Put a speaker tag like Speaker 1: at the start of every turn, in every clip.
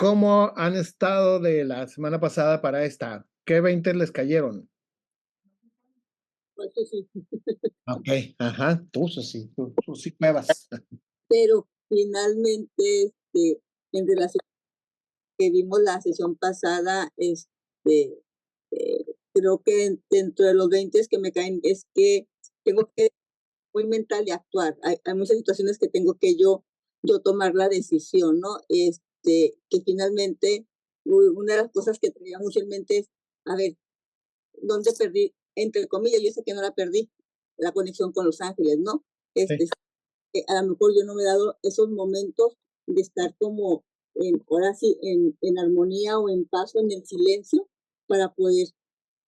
Speaker 1: ¿Cómo han estado de la semana pasada para esta? ¿Qué 20 les cayeron?
Speaker 2: Pues sí,
Speaker 1: Ok, ajá, tú sí cuevas.
Speaker 2: pero finalmente, en relación que vimos la sesión pasada, creo que dentro de los 20 que me caen es que tengo que muy mental de actuar. Hay muchas situaciones que tengo que yo tomar la decisión, ¿no? Que finalmente una de las cosas que tenía mucho en mente es, a ver, ¿dónde perdí? Entre comillas, yo sé que no la perdí, la conexión con los ángeles, ¿no?
Speaker 1: Sí.
Speaker 2: A lo mejor yo no me he dado esos momentos de estar como ahora sí, en armonía o en paz o en el silencio para poder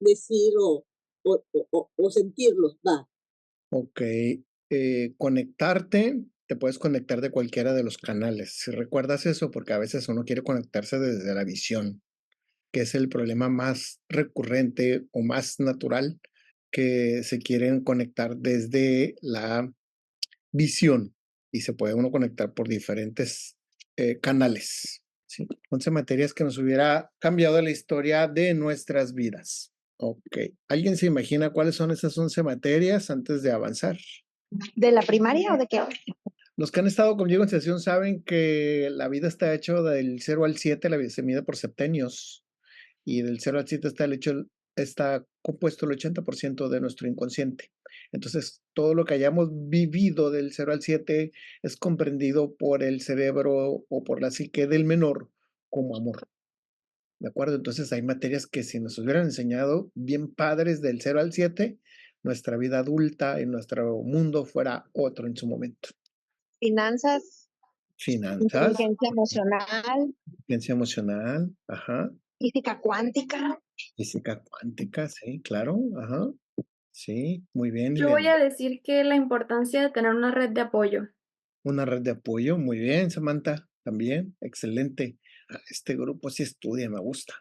Speaker 2: decir o sentirlos, va.
Speaker 1: Ok, conectarte, te puedes conectar de cualquiera de los canales. Si recuerdas eso, porque a veces uno quiere conectarse desde la visión, que es el problema más recurrente o más natural, que se quieren conectar desde la visión y se puede uno conectar por diferentes canales. ¿Sí? 11 materias que nos hubiera cambiado la historia de nuestras vidas. Ok. ¿Alguien se imagina cuáles son esas 11 materias antes de avanzar?
Speaker 3: ¿De la primaria o de qué?
Speaker 1: Los que han estado conmigo en sesión saben que la vida está hecha del 0 al 7, la vida se mide por septenios, y del 0 al 7 está compuesto el 80% de nuestro inconsciente. Entonces, todo lo que hayamos vivido del 0 al 7 es comprendido por el cerebro o por la psique del menor como amor. ¿De acuerdo? Entonces, hay materias que si nos hubieran enseñado bien padres del 0 al 7, nuestra vida adulta en nuestro mundo fuera otro en su momento.
Speaker 3: Finanzas,
Speaker 1: Finanzas,
Speaker 3: inteligencia emocional,
Speaker 1: inteligencia emocional, ajá,
Speaker 3: física cuántica.
Speaker 1: física cuántica, sí, claro, ajá, sí, muy bien,
Speaker 4: Yo voy
Speaker 1: Irene.
Speaker 4: a decir que la importancia de tener una red de apoyo.
Speaker 1: Una red de apoyo, muy bien, Samantha, también, excelente. Este grupo sí estudia, me gusta.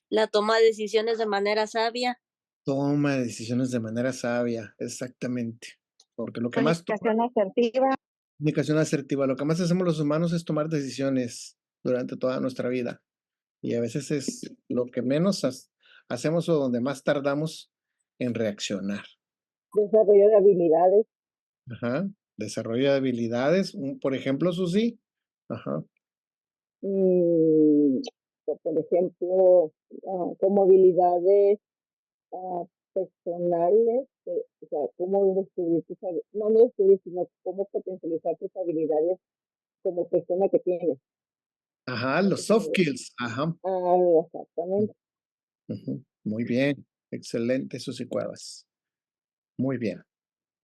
Speaker 5: La toma de decisiones de manera sabia.
Speaker 1: Toma decisiones de manera sabia, exactamente. Porque lo que más
Speaker 3: Comunicación asertiva.
Speaker 1: comunicación asertiva, lo que más hacemos los humanos es tomar decisiones durante toda nuestra vida. Y a veces es lo que menos hacemos o donde más tardamos en reaccionar.
Speaker 2: Desarrollo de habilidades.
Speaker 1: Ajá. Desarrollo de habilidades, por ejemplo, Susi. Ajá.
Speaker 2: Por ejemplo, como habilidades personales, o sea, cómo descubrir tus habilidades, no descubrir, sino cómo potencializar tus habilidades como persona que tienes.
Speaker 1: Ajá, los soft skills. Ajá.
Speaker 2: Exactamente.
Speaker 1: Ujú. Muy bien. Excelente, Susi Cuevas. Muy bien.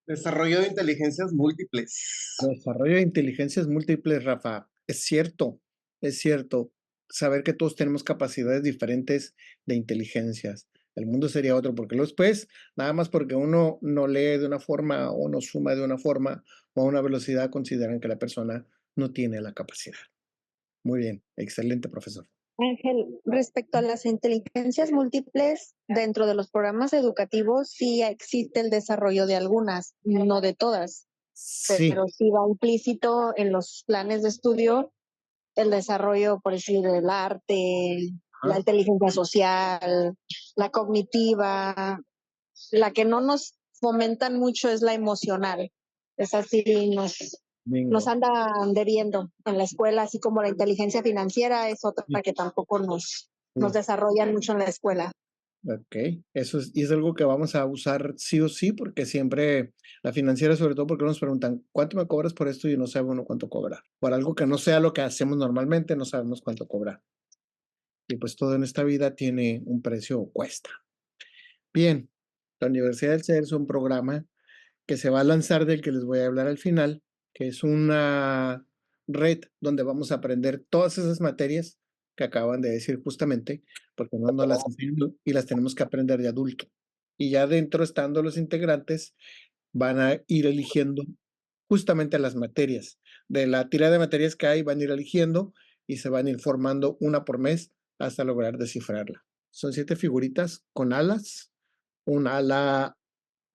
Speaker 6: Desarrollo de inteligencias múltiples.
Speaker 1: Desarrollo de inteligencias múltiples, Rafa. Es cierto, es cierto. Saber que todos tenemos capacidades diferentes de inteligencias. El mundo sería otro, porque después, nada más porque uno no lee de una forma o no suma de una forma o a una velocidad, consideran que la persona no tiene la capacidad. Muy bien, excelente, profesor.
Speaker 3: Ángel, respecto a las inteligencias múltiples, dentro de los programas educativos sí existe el desarrollo de algunas, no de todas,
Speaker 1: Sí.
Speaker 3: pero sí va implícito en los planes de estudio el desarrollo, por decir, del arte, la inteligencia social, la cognitiva. La que no nos fomentan mucho es la emocional. Esa sí nos andan debiendo en la escuela, así como la inteligencia financiera es otra que tampoco nos desarrollan mucho en la escuela.
Speaker 1: Ok, eso es, y es algo que vamos a usar sí o sí, porque siempre la financiera, sobre todo porque nos preguntan, ¿cuánto me cobras por esto? Y no sabe uno cuánto cobrar. Por algo que no sea lo que hacemos normalmente, no sabemos cuánto cobrar. Y pues todo en esta vida tiene un precio o cuesta. Bien, la Universidad del Ser es un programa que se va a lanzar del que les voy a hablar al final, que es una red donde vamos a aprender todas esas materias que acaban de decir justamente, porque no nos las enseñan y las tenemos que aprender de adulto. Y ya dentro, estando los integrantes, van a ir eligiendo justamente las materias. De la tira de materias que hay, van a ir eligiendo y se van a ir formando una por mes hasta lograr descifrarla. Son 7 figuritas con alas, un ala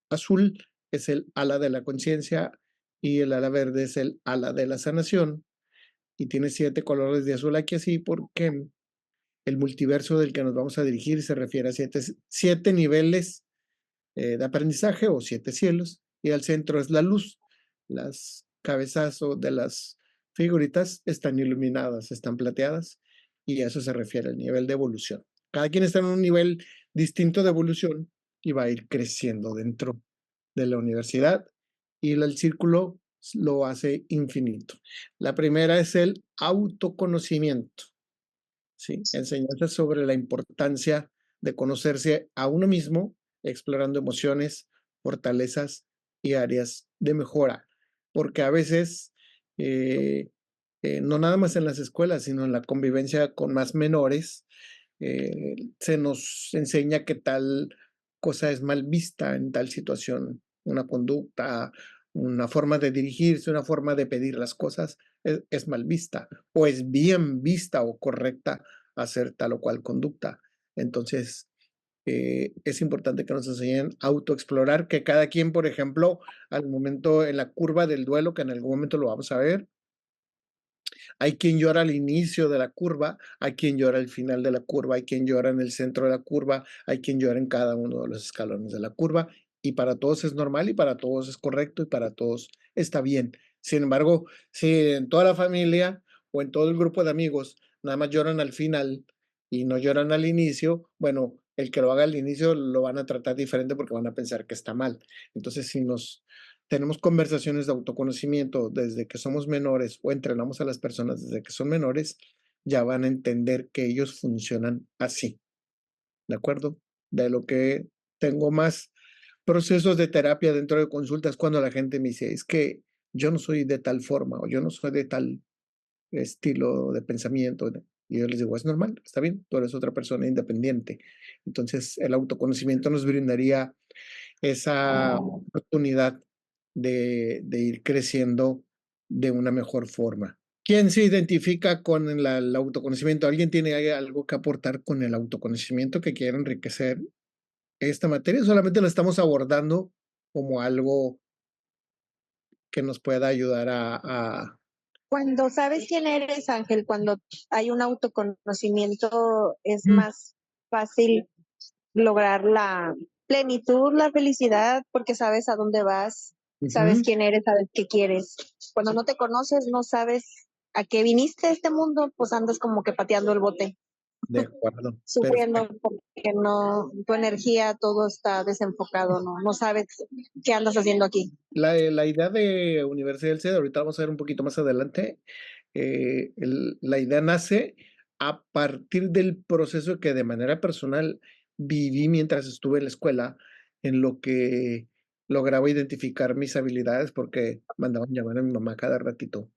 Speaker 1: azul es el ala de la conciencia y el ala verde es el ala de la sanación. y tiene 7 colores de azul aquí así porque el multiverso del que nos vamos a dirigir se refiere a 7 niveles de aprendizaje o 7 cielos, y al centro es la luz. Las cabezas de las figuritas están iluminadas, están plateadas, y a eso se refiere el nivel de evolución. Cada quien está en un nivel distinto de evolución y va a ir creciendo dentro de la universidad, y el círculo lo hace infinito. La primera es el autoconocimiento, ¿sí? Enseñanza sobre la importancia de conocerse a uno mismo, explorando emociones, fortalezas y áreas de mejora, porque a veces no nada más en las escuelas, sino en la convivencia con más menores, se nos enseña que tal cosa es mal vista en tal situación, una conducta, una forma de dirigirse, una forma de pedir las cosas es mal vista, o es bien vista o correcta hacer tal o cual conducta. Entonces, es importante que nos enseñen a autoexplorar, que cada quien, por ejemplo, al momento en la curva del duelo, que en algún momento lo vamos a ver, hay quien llora al inicio de la curva, hay quien llora al final de la curva, hay quien llora en el centro de la curva, hay quien llora en cada uno de los escalones de la curva, y para todos es normal y para todos es correcto y para todos está bien. Sin embargo, si en toda la familia o en todo el grupo de amigos nada más lloran al final y no lloran al inicio, bueno, el que lo haga al inicio lo van a tratar diferente porque van a pensar que está mal. Entonces, si tenemos conversaciones de autoconocimiento desde que somos menores o entrenamos a las personas desde que son menores, ya van a entender que ellos funcionan así, ¿de acuerdo? De lo que tengo más procesos de terapia dentro de consultas cuando la gente me dice, es que yo no soy de tal forma o yo no soy de tal estilo de pensamiento. Y yo les digo, es normal, está bien, tú eres otra persona independiente. Entonces, el autoconocimiento nos brindaría esa oportunidad de ir creciendo de una mejor forma. ¿Quién se identifica con el autoconocimiento? ¿Alguien tiene algo que aportar con el autoconocimiento que quiere enriquecer esta materia? Solamente lo estamos abordando como algo que nos pueda ayudar a
Speaker 3: Cuando sabes quién eres, Ángel, cuando hay un autoconocimiento, es más fácil lograr la plenitud, la felicidad, porque sabes a dónde vas, sabes quién eres, sabes qué quieres. Cuando no te conoces, no sabes a qué viniste a este mundo, pues andas como que pateando el bote,
Speaker 1: De acuerdo.
Speaker 3: sufriendo
Speaker 1: Perfecto.
Speaker 3: porque no, tu energía, todo está desenfocado, no sabes qué andas haciendo aquí.
Speaker 1: La idea de Universidad del CED, ahorita vamos a ver un poquito más adelante, la idea nace a partir del proceso que de manera personal viví mientras estuve en la escuela, en lo que lograba identificar mis habilidades, porque mandaban llamar a mi mamá cada ratito,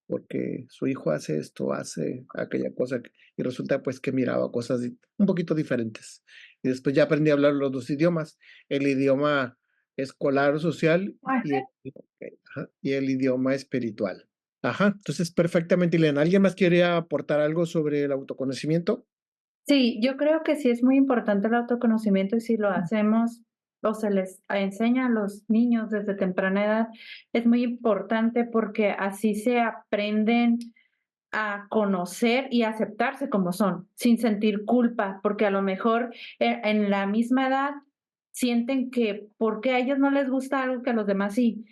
Speaker 1: porque su hijo hace esto, hace aquella cosa, y resulta pues que miraba cosas un poquito diferentes. Y después ya aprendí a hablar los 2 idiomas, el idioma escolar o social y el idioma espiritual. Ajá, entonces perfectamente, Ileana. ¿Alguien más quiere aportar algo sobre el autoconocimiento?
Speaker 7: Sí, yo creo que sí es muy importante el autoconocimiento y si lo hacemos o se les enseña a los niños desde temprana edad, es muy importante porque así se aprenden a conocer y aceptarse como son, sin sentir culpa, porque a lo mejor en la misma edad sienten que porque a ellos no les gusta algo que a los demás sí.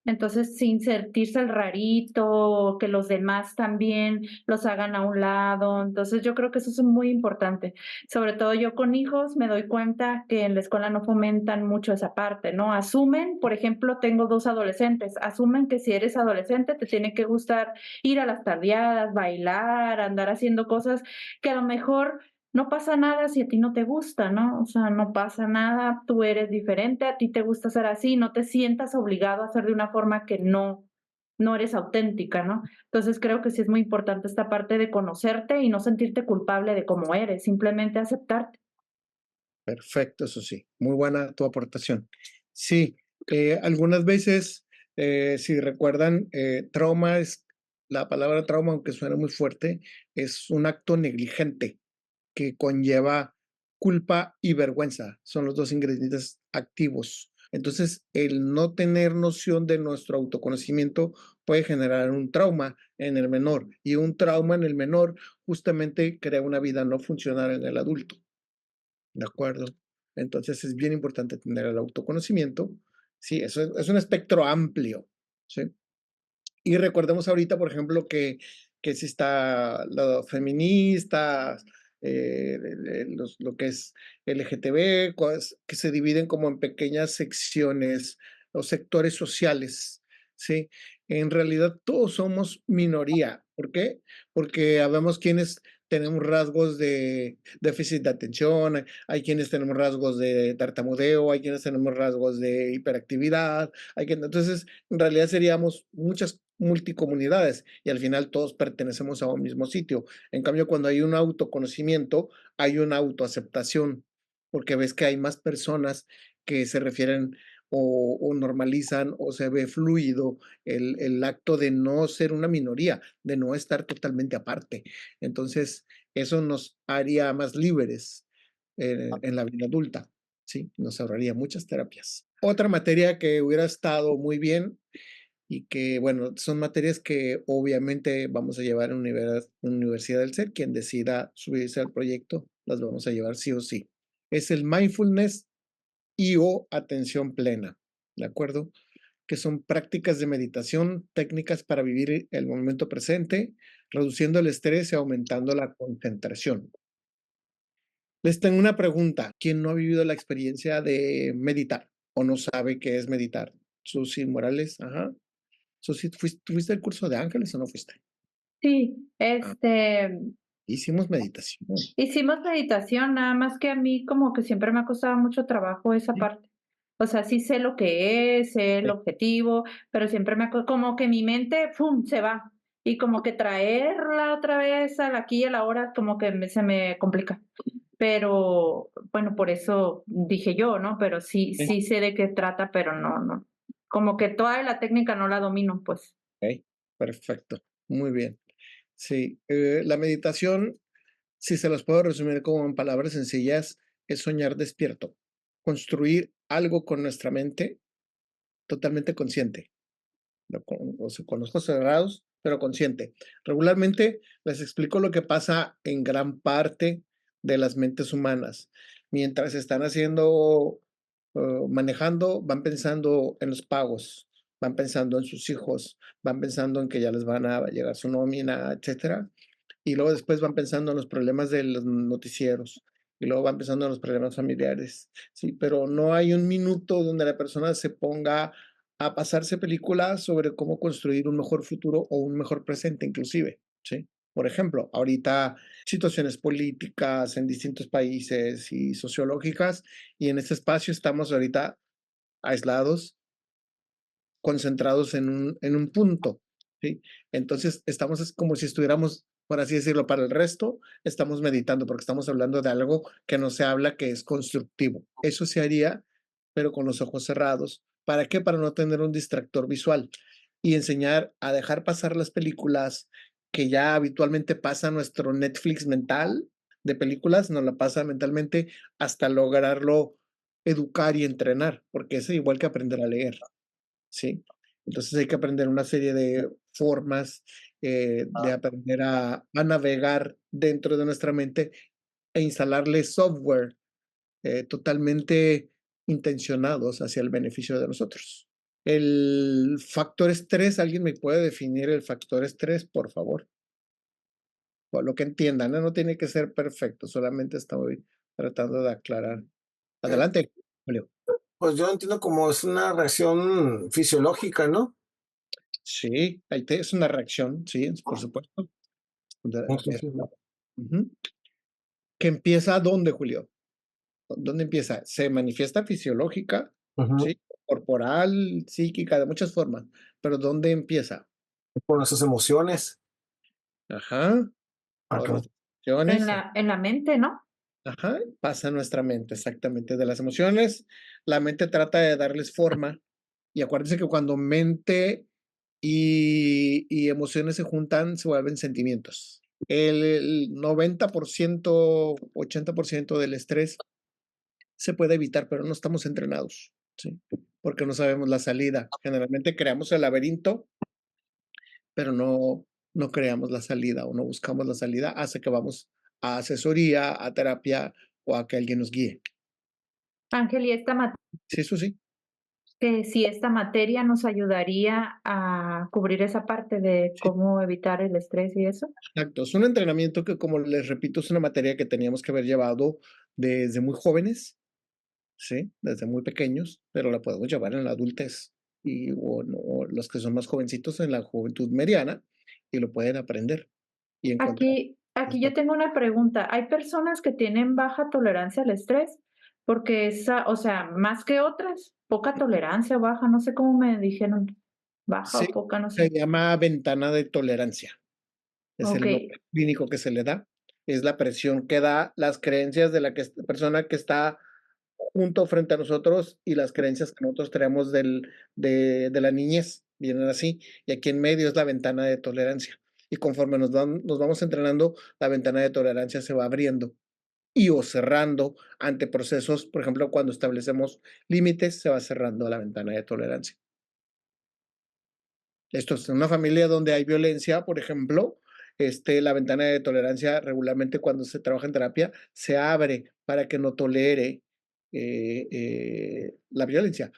Speaker 7: Entonces, sin sentirse el rarito, que los demás también los hagan a un lado. Entonces, yo creo que eso es muy importante. Sobre todo yo con hijos me doy cuenta que en la escuela no fomentan mucho esa parte, ¿no? Asumen, por ejemplo, tengo 2 adolescentes, asumen que si eres adolescente te tiene que gustar ir a las tardeadas, bailar, andar haciendo cosas que a lo mejor no pasa nada si a ti no te gusta, ¿no? O sea, no pasa nada, tú eres diferente, a ti te gusta ser así, no te sientas obligado a hacer de una forma que no eres auténtica, ¿no? Entonces creo que sí es muy importante esta parte de conocerte y no sentirte culpable de cómo eres, simplemente aceptarte.
Speaker 1: Perfecto, eso sí. Muy buena tu aportación. Sí, algunas veces, si recuerdan, trauma es, la palabra trauma, aunque suena muy fuerte, es un acto negligente que conlleva culpa y vergüenza. Son los 2 ingredientes activos. Entonces, el no tener noción de nuestro autoconocimiento puede generar un trauma en el menor, y un trauma en el menor justamente crea una vida no funcional en el adulto, ¿de acuerdo? Entonces es bien importante tener el autoconocimiento, sí, eso es un espectro amplio, ¿sí? Y recordemos ahorita, por ejemplo, que si está los feministas, lo que es LGTB, que se dividen como en pequeñas secciones o sectores sociales, ¿sí? En realidad todos somos minoría. ¿Por qué? Porque habemos quienes tenemos rasgos de déficit de atención, hay quienes tenemos rasgos de tartamudeo, hay quienes tenemos rasgos de hiperactividad, entonces en realidad seríamos muchas multicomunidades y al final todos pertenecemos a un mismo sitio. En cambio, cuando hay un autoconocimiento, hay una autoaceptación, porque ves que hay más personas que se refieren o normalizan o se ve fluido el acto de no ser una minoría, de no estar totalmente aparte. Entonces, eso nos haría más libres en la vida adulta, ¿sí? Nos ahorraría muchas terapias. Otra materia que hubiera estado muy bien y que, bueno, son materias que obviamente vamos a llevar en Universidad del SER, quien decida subirse al proyecto, las vamos a llevar sí o sí. Es el mindfulness y o atención plena, ¿de acuerdo? Que son prácticas de meditación, técnicas para vivir el momento presente, reduciendo el estrés y aumentando la concentración. Les tengo una pregunta. ¿Quién no ha vivido la experiencia de meditar o no sabe qué es meditar? Susi Morales, ajá. Susi, ¿tuviste el curso de ángeles o no fuiste?
Speaker 7: Sí,
Speaker 1: Hicimos meditación.
Speaker 7: hicimos meditación, nada más que a mí como que siempre me ha costado mucho trabajo esa parte. O sea, sí sé lo que es, sé el objetivo, pero siempre como que mi mente, ¡pum!, se va. Y como que traerla otra vez al aquí y a la hora, como que se me complica. Pero, bueno, por eso dije yo, ¿no? Pero sí sé de qué trata, pero no. Como que toda la técnica no la domino, pues.
Speaker 1: Ok, perfecto. Muy bien. Sí, la meditación, si se las puedo resumir como en palabras sencillas, es soñar despierto, construir algo con nuestra mente totalmente consciente, o sea, con los ojos cerrados, pero consciente. Regularmente les explico lo que pasa en gran parte de las mentes humanas. Mientras están manejando, van pensando en los pagos, van pensando en sus hijos, van pensando en que ya les van a llegar su nómina, etcétera. Y luego después van pensando en los problemas de los noticieros. Y luego van pensando en los problemas familiares. Sí, pero no hay un minuto donde la persona se ponga a pasarse películas sobre cómo construir un mejor futuro o un mejor presente, inclusive. ¿Sí? Por ejemplo, ahorita situaciones políticas en distintos países y sociológicas, y en este espacio estamos ahorita aislados, concentrados en un punto, ¿sí? Entonces, estamos como si estuviéramos, por así decirlo, para el resto, estamos meditando, porque estamos hablando de algo que no se habla, que es constructivo. Eso se haría, pero con los ojos cerrados. ¿Para qué? Para no tener un distractor visual y enseñar a dejar pasar las películas que ya habitualmente pasa nuestro Netflix mental de películas, nos la pasa mentalmente hasta lograrlo educar y entrenar, porque es igual que aprender a leer. ¿Sí? Entonces hay que aprender una serie de formas de aprender a navegar dentro de nuestra mente e instalarle software totalmente intencionados hacia el beneficio de nosotros. El factor estrés, ¿alguien me puede definir el factor estrés, por favor? Por lo que entiendan, ¿no? No tiene que ser perfecto, solamente estoy tratando de aclarar. Adelante, Julio.
Speaker 8: Pues yo entiendo como es una reacción fisiológica, ¿no?
Speaker 1: Sí, es una reacción, sí, por supuesto. Ujú. ¿Que empieza dónde, Julio? ¿Dónde empieza? Se manifiesta fisiológica,
Speaker 8: Ujú.
Speaker 1: ¿sí? Corporal, psíquica, de muchas formas, pero ¿dónde empieza?
Speaker 8: Con nuestras emociones.
Speaker 1: Ajá, por
Speaker 8: Acá.
Speaker 1: nuestras emociones,
Speaker 7: En la mente, ¿no?
Speaker 1: ajá, pasa en nuestra mente, exactamente. De las emociones, la mente trata de darles forma, y acuérdense que cuando mente y emociones se juntan, se vuelven sentimientos. El 90%, 80% del estrés se puede evitar, pero no estamos entrenados, ¿sí? Porque no sabemos la salida. Generalmente creamos el laberinto pero no creamos la salida o no buscamos la salida hasta que vamos a asesoría, a terapia o a que alguien nos guíe.
Speaker 7: Ángel, ¿y
Speaker 1: Sí, eso sí.
Speaker 7: si esta materia nos ayudaría a cubrir esa parte de
Speaker 1: Sí,
Speaker 7: cómo evitar el estrés y eso?
Speaker 1: exacto. Es un entrenamiento que, como les repito, es una materia que teníamos que haber llevado desde muy jóvenes, ¿sí? Desde muy pequeños, pero la podemos llevar en la adultez o los que son más jovencitos en la juventud mediana y lo pueden aprender y encontrar.
Speaker 7: Aquí yo tengo una pregunta. ¿Hay personas que tienen baja tolerancia al estrés? Porque esa, o sea, más que otras, poca tolerancia, baja, no sé cómo me dijeron, baja
Speaker 1: Sí,
Speaker 7: o poca, no
Speaker 1: se
Speaker 7: sé.
Speaker 1: llama ventana de tolerancia. Es el
Speaker 7: Okey,
Speaker 1: nombre clínico que se le da. Es la presión que da las creencias de la persona que está junto frente a nosotros y las creencias que nosotros traemos de la niñez, vienen así. Y aquí en medio es la ventana de tolerancia. Y conforme nos vamos entrenando, la ventana de tolerancia se va abriendo y o cerrando ante procesos, por ejemplo, cuando establecemos límites, se va cerrando la ventana de tolerancia. Esto es en una familia donde hay violencia, por ejemplo, la ventana de tolerancia regularmente cuando se trabaja en terapia se abre para que no tolere la violencia,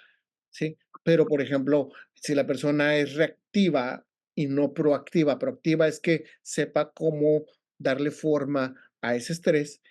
Speaker 1: ¿sí? Pero, por ejemplo, si la persona es reactiva y no proactiva, proactiva es que sepa cómo darle forma a ese estrés,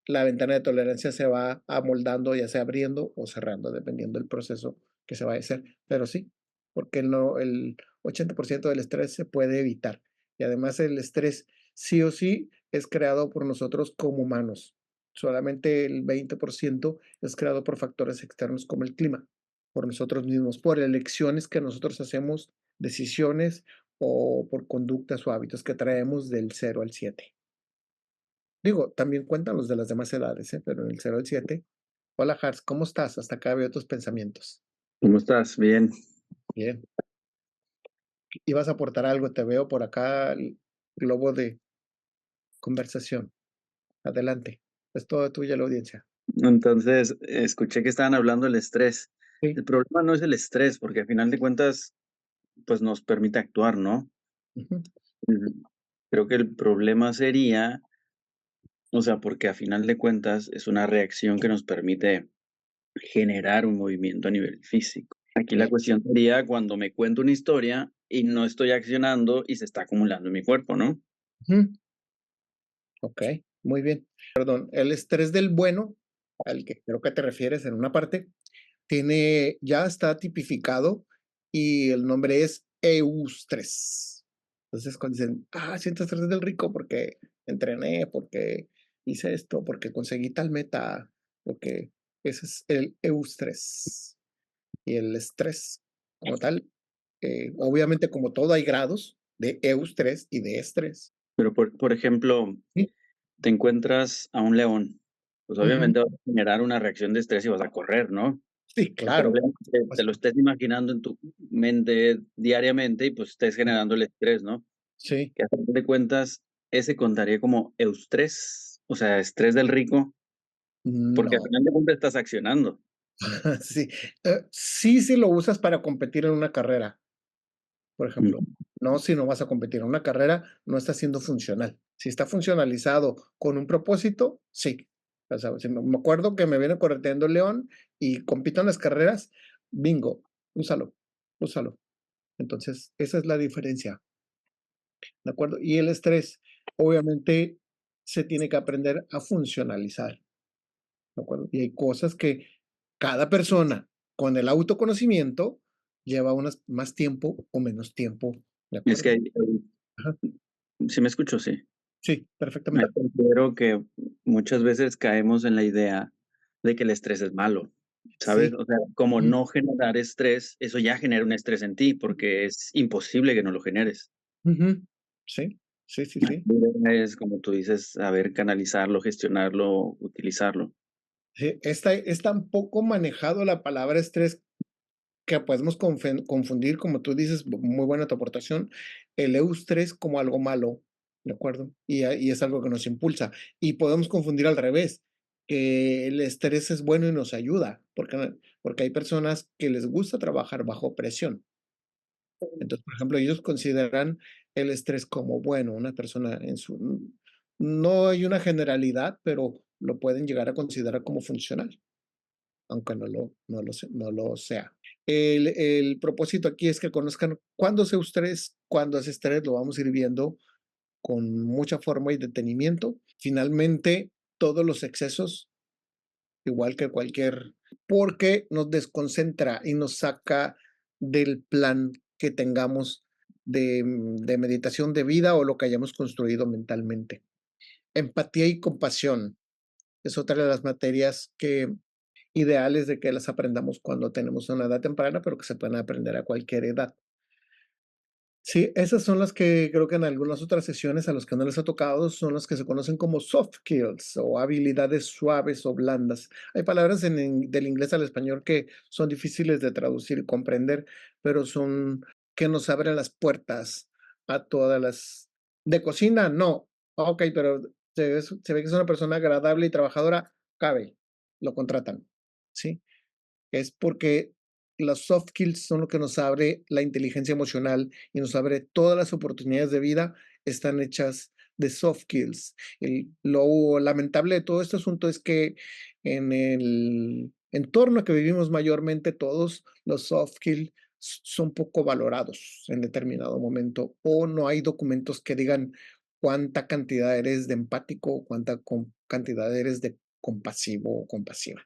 Speaker 1: la ventana de tolerancia se va amoldando, ya sea abriendo o cerrando, dependiendo del proceso que se vaya a hacer. Pero sí, porque el 80% del estrés se puede evitar. Y además el estrés sí o sí es creado por nosotros como humanos. Solamente el 20% es creado por factores externos como el clima, por nosotros mismos, por elecciones que nosotros hacemos, decisiones o por conductas o hábitos que traemos del 0 al 7. Digo, también cuentan los de las demás edades, pero en el 0 al 7. Hola, Hars, ¿cómo estás? Hasta acá veo tus pensamientos.
Speaker 9: ¿Cómo estás? Bien.
Speaker 1: Bien. Ibas a aportar algo, te veo por acá el globo de conversación. Adelante. Es todo tuya la audiencia.
Speaker 9: Entonces, escuché que estaban hablando del estrés.
Speaker 1: Sí.
Speaker 9: El problema no es el estrés, porque al final de cuentas, pues nos permite actuar, ¿no?
Speaker 1: Ujú.
Speaker 9: Creo que el problema sería, o sea, porque a final de cuentas es una reacción que nos permite generar un movimiento a nivel físico. Aquí la
Speaker 1: Bien.
Speaker 9: cuestión sería cuando me cuento una historia y no estoy accionando y se está acumulando en mi cuerpo, ¿no?
Speaker 1: Ujú. Ok, muy bien. Perdón, el estrés del bueno, al que creo que te refieres en una parte, ya está tipificado y el nombre es eustrés. Entonces, cuando dicen, siento estrés del rico porque entrené, porque hice esto, porque conseguí tal meta, porque ese es el eustrés. Y el estrés como tal, obviamente como todo hay grados de eustrés y de estrés.
Speaker 9: Pero, por ejemplo,
Speaker 1: Sí.
Speaker 9: te encuentras a un león, pues
Speaker 1: Ujú.
Speaker 9: obviamente vas a generar una reacción de estrés y vas a correr, ¿no?
Speaker 1: Sí,
Speaker 9: El
Speaker 1: claro.
Speaker 9: problema es que te
Speaker 1: Pues,
Speaker 9: lo estés imaginando en tu mente diariamente y, pues, estés generando el estrés, ¿no?
Speaker 1: sí,
Speaker 9: Que a fin de cuentas, ese contaría como eustrés, o sea, estrés del rico, porque a
Speaker 1: no.
Speaker 9: final de cuentas estás accionando.
Speaker 1: Sí, sí, si lo usas para competir en una carrera, por ejemplo.
Speaker 9: Ujú.
Speaker 1: No, si no vas a competir en una carrera, no está siendo funcional. Si está funcionalizado con un propósito, sí. O sea, si me acuerdo que me viene correteando el león y compito en las carreras, bingo, úsalo, úsalo. Entonces, esa es la diferencia, ¿de acuerdo? Y el estrés, obviamente, se tiene que aprender a funcionalizar. ¿De acuerdo? Y hay cosas que cada persona con el autoconocimiento lleva más tiempo o menos tiempo, ¿de
Speaker 9: Es que
Speaker 1: acuerdo? Ajá.
Speaker 9: ¿sí me escucho? Sí.
Speaker 1: Sí,
Speaker 9: Me
Speaker 1: perfectamente.
Speaker 9: considero que muchas veces caemos en la idea de que el estrés es malo, ¿sabes?
Speaker 1: Sí.
Speaker 9: O sea, como
Speaker 1: Mm,
Speaker 9: no generar estrés, eso ya genera un estrés en ti, porque es imposible que no lo generes.
Speaker 1: ujú. Sí, sí, sí, sí.
Speaker 9: La idea es, como tú dices, saber canalizarlo, gestionarlo, utilizarlo.
Speaker 1: Sí, es tan poco manejado la palabra estrés que podemos confundir, como tú dices, muy buena tu aportación, el eustrés como algo malo, ¿de acuerdo? Y es algo que nos impulsa. Y podemos confundir al revés, que el estrés es bueno y nos ayuda, porque hay personas que les gusta trabajar bajo presión. Entonces, por ejemplo, ellos consideran el estrés como bueno, una persona en su... No hay una generalidad, pero lo pueden llegar a considerar como funcional, aunque no lo sea. El propósito aquí es que conozcan cuándo se estrés, cuándo es estrés, lo vamos a ir viendo con mucha forma y detenimiento. Finalmente, todos los excesos, igual que cualquier, porque nos desconcentra y nos saca del plan que tengamos de meditación de vida o lo que hayamos construido mentalmente. Empatía y compasión es otra de las materias que ideales de que las aprendamos cuando tenemos una edad temprana, pero que se pueden aprender a cualquier edad. Sí, esas son las que creo que en algunas otras sesiones a los que no les ha tocado son las que se conocen como soft skills o habilidades suaves o blandas. Hay palabras del inglés al español que son difíciles de traducir y comprender, pero son que nos abren las puertas a todas las... De cocina, no. Ok, pero se ve que es una persona agradable y trabajadora, cabe, lo contratan. ¿Sí? Es porque las soft skills son lo que nos abre la inteligencia emocional y nos abre todas las oportunidades de vida, están hechas de soft skills. Lo lamentable de todo este asunto es que en el entorno que vivimos mayormente todos, los soft skills son poco valorados en determinado momento o no hay documentos que digan cuánta cantidad eres de empático, cuánta cantidad eres de compasivo o compasiva.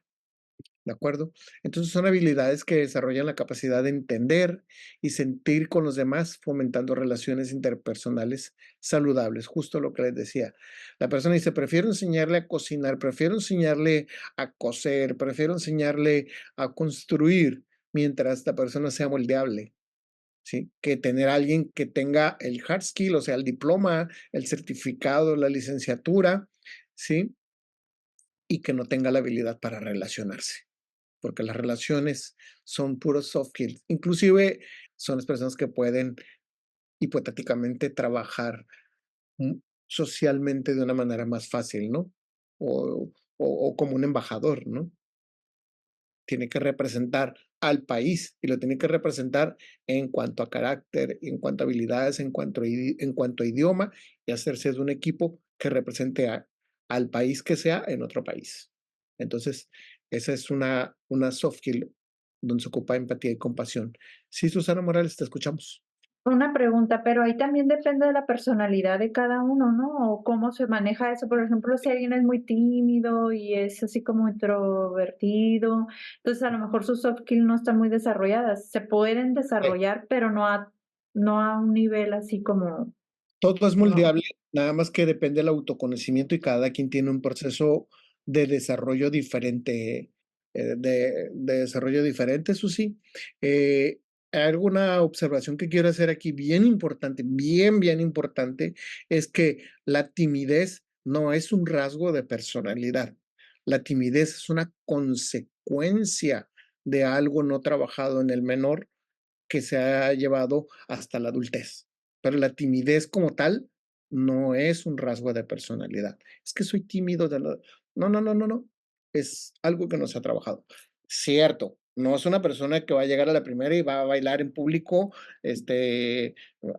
Speaker 1: ¿De acuerdo? Entonces son habilidades que desarrollan la capacidad de entender y sentir con los demás, fomentando relaciones interpersonales saludables. Justo lo que les decía. La persona dice, prefiero enseñarle a cocinar, prefiero enseñarle a coser, prefiero enseñarle a construir mientras la persona sea moldeable. ¿Sí? Que tener a alguien que tenga el hard skill, o sea, el diploma, el certificado, la licenciatura, ¿sí? Y que no tenga la habilidad para relacionarse porque las relaciones son puros soft skills. Inclusive son las personas que pueden hipotéticamente trabajar socialmente de una manera más fácil, ¿no? O como un embajador, ¿no? Tiene que representar al país y lo tiene que representar en cuanto a carácter, en cuanto a habilidades, en cuanto a idioma y hacerse de un equipo que represente al país que sea en otro país. Entonces, esa es una soft skill donde se ocupa empatía y compasión. Sí, Susana Morales, te escuchamos.
Speaker 7: Una pregunta, pero ahí también depende de la personalidad de cada uno, ¿no? O cómo se maneja eso. Por ejemplo, si alguien es muy tímido y es así como introvertido, entonces a lo mejor sus soft skills no están muy desarrolladas. Se pueden desarrollar, pero no a un nivel así como,
Speaker 1: Todo es
Speaker 7: no.
Speaker 1: moldeable, nada más que depende del autoconocimiento y cada quien tiene un proceso de desarrollo diferente, de desarrollo diferente, eso sí. Hay alguna observación que quiero hacer aquí bien importante, bien importante, es que la timidez no es un rasgo de personalidad. La timidez es una consecuencia de algo no trabajado en el menor que se ha llevado hasta la adultez. Pero la timidez como tal no es un rasgo de personalidad. Es que soy tímido de la... No, no, no, no, no. Es algo que no se ha trabajado. Cierto, no es una persona que va a llegar a la primera y va a bailar en público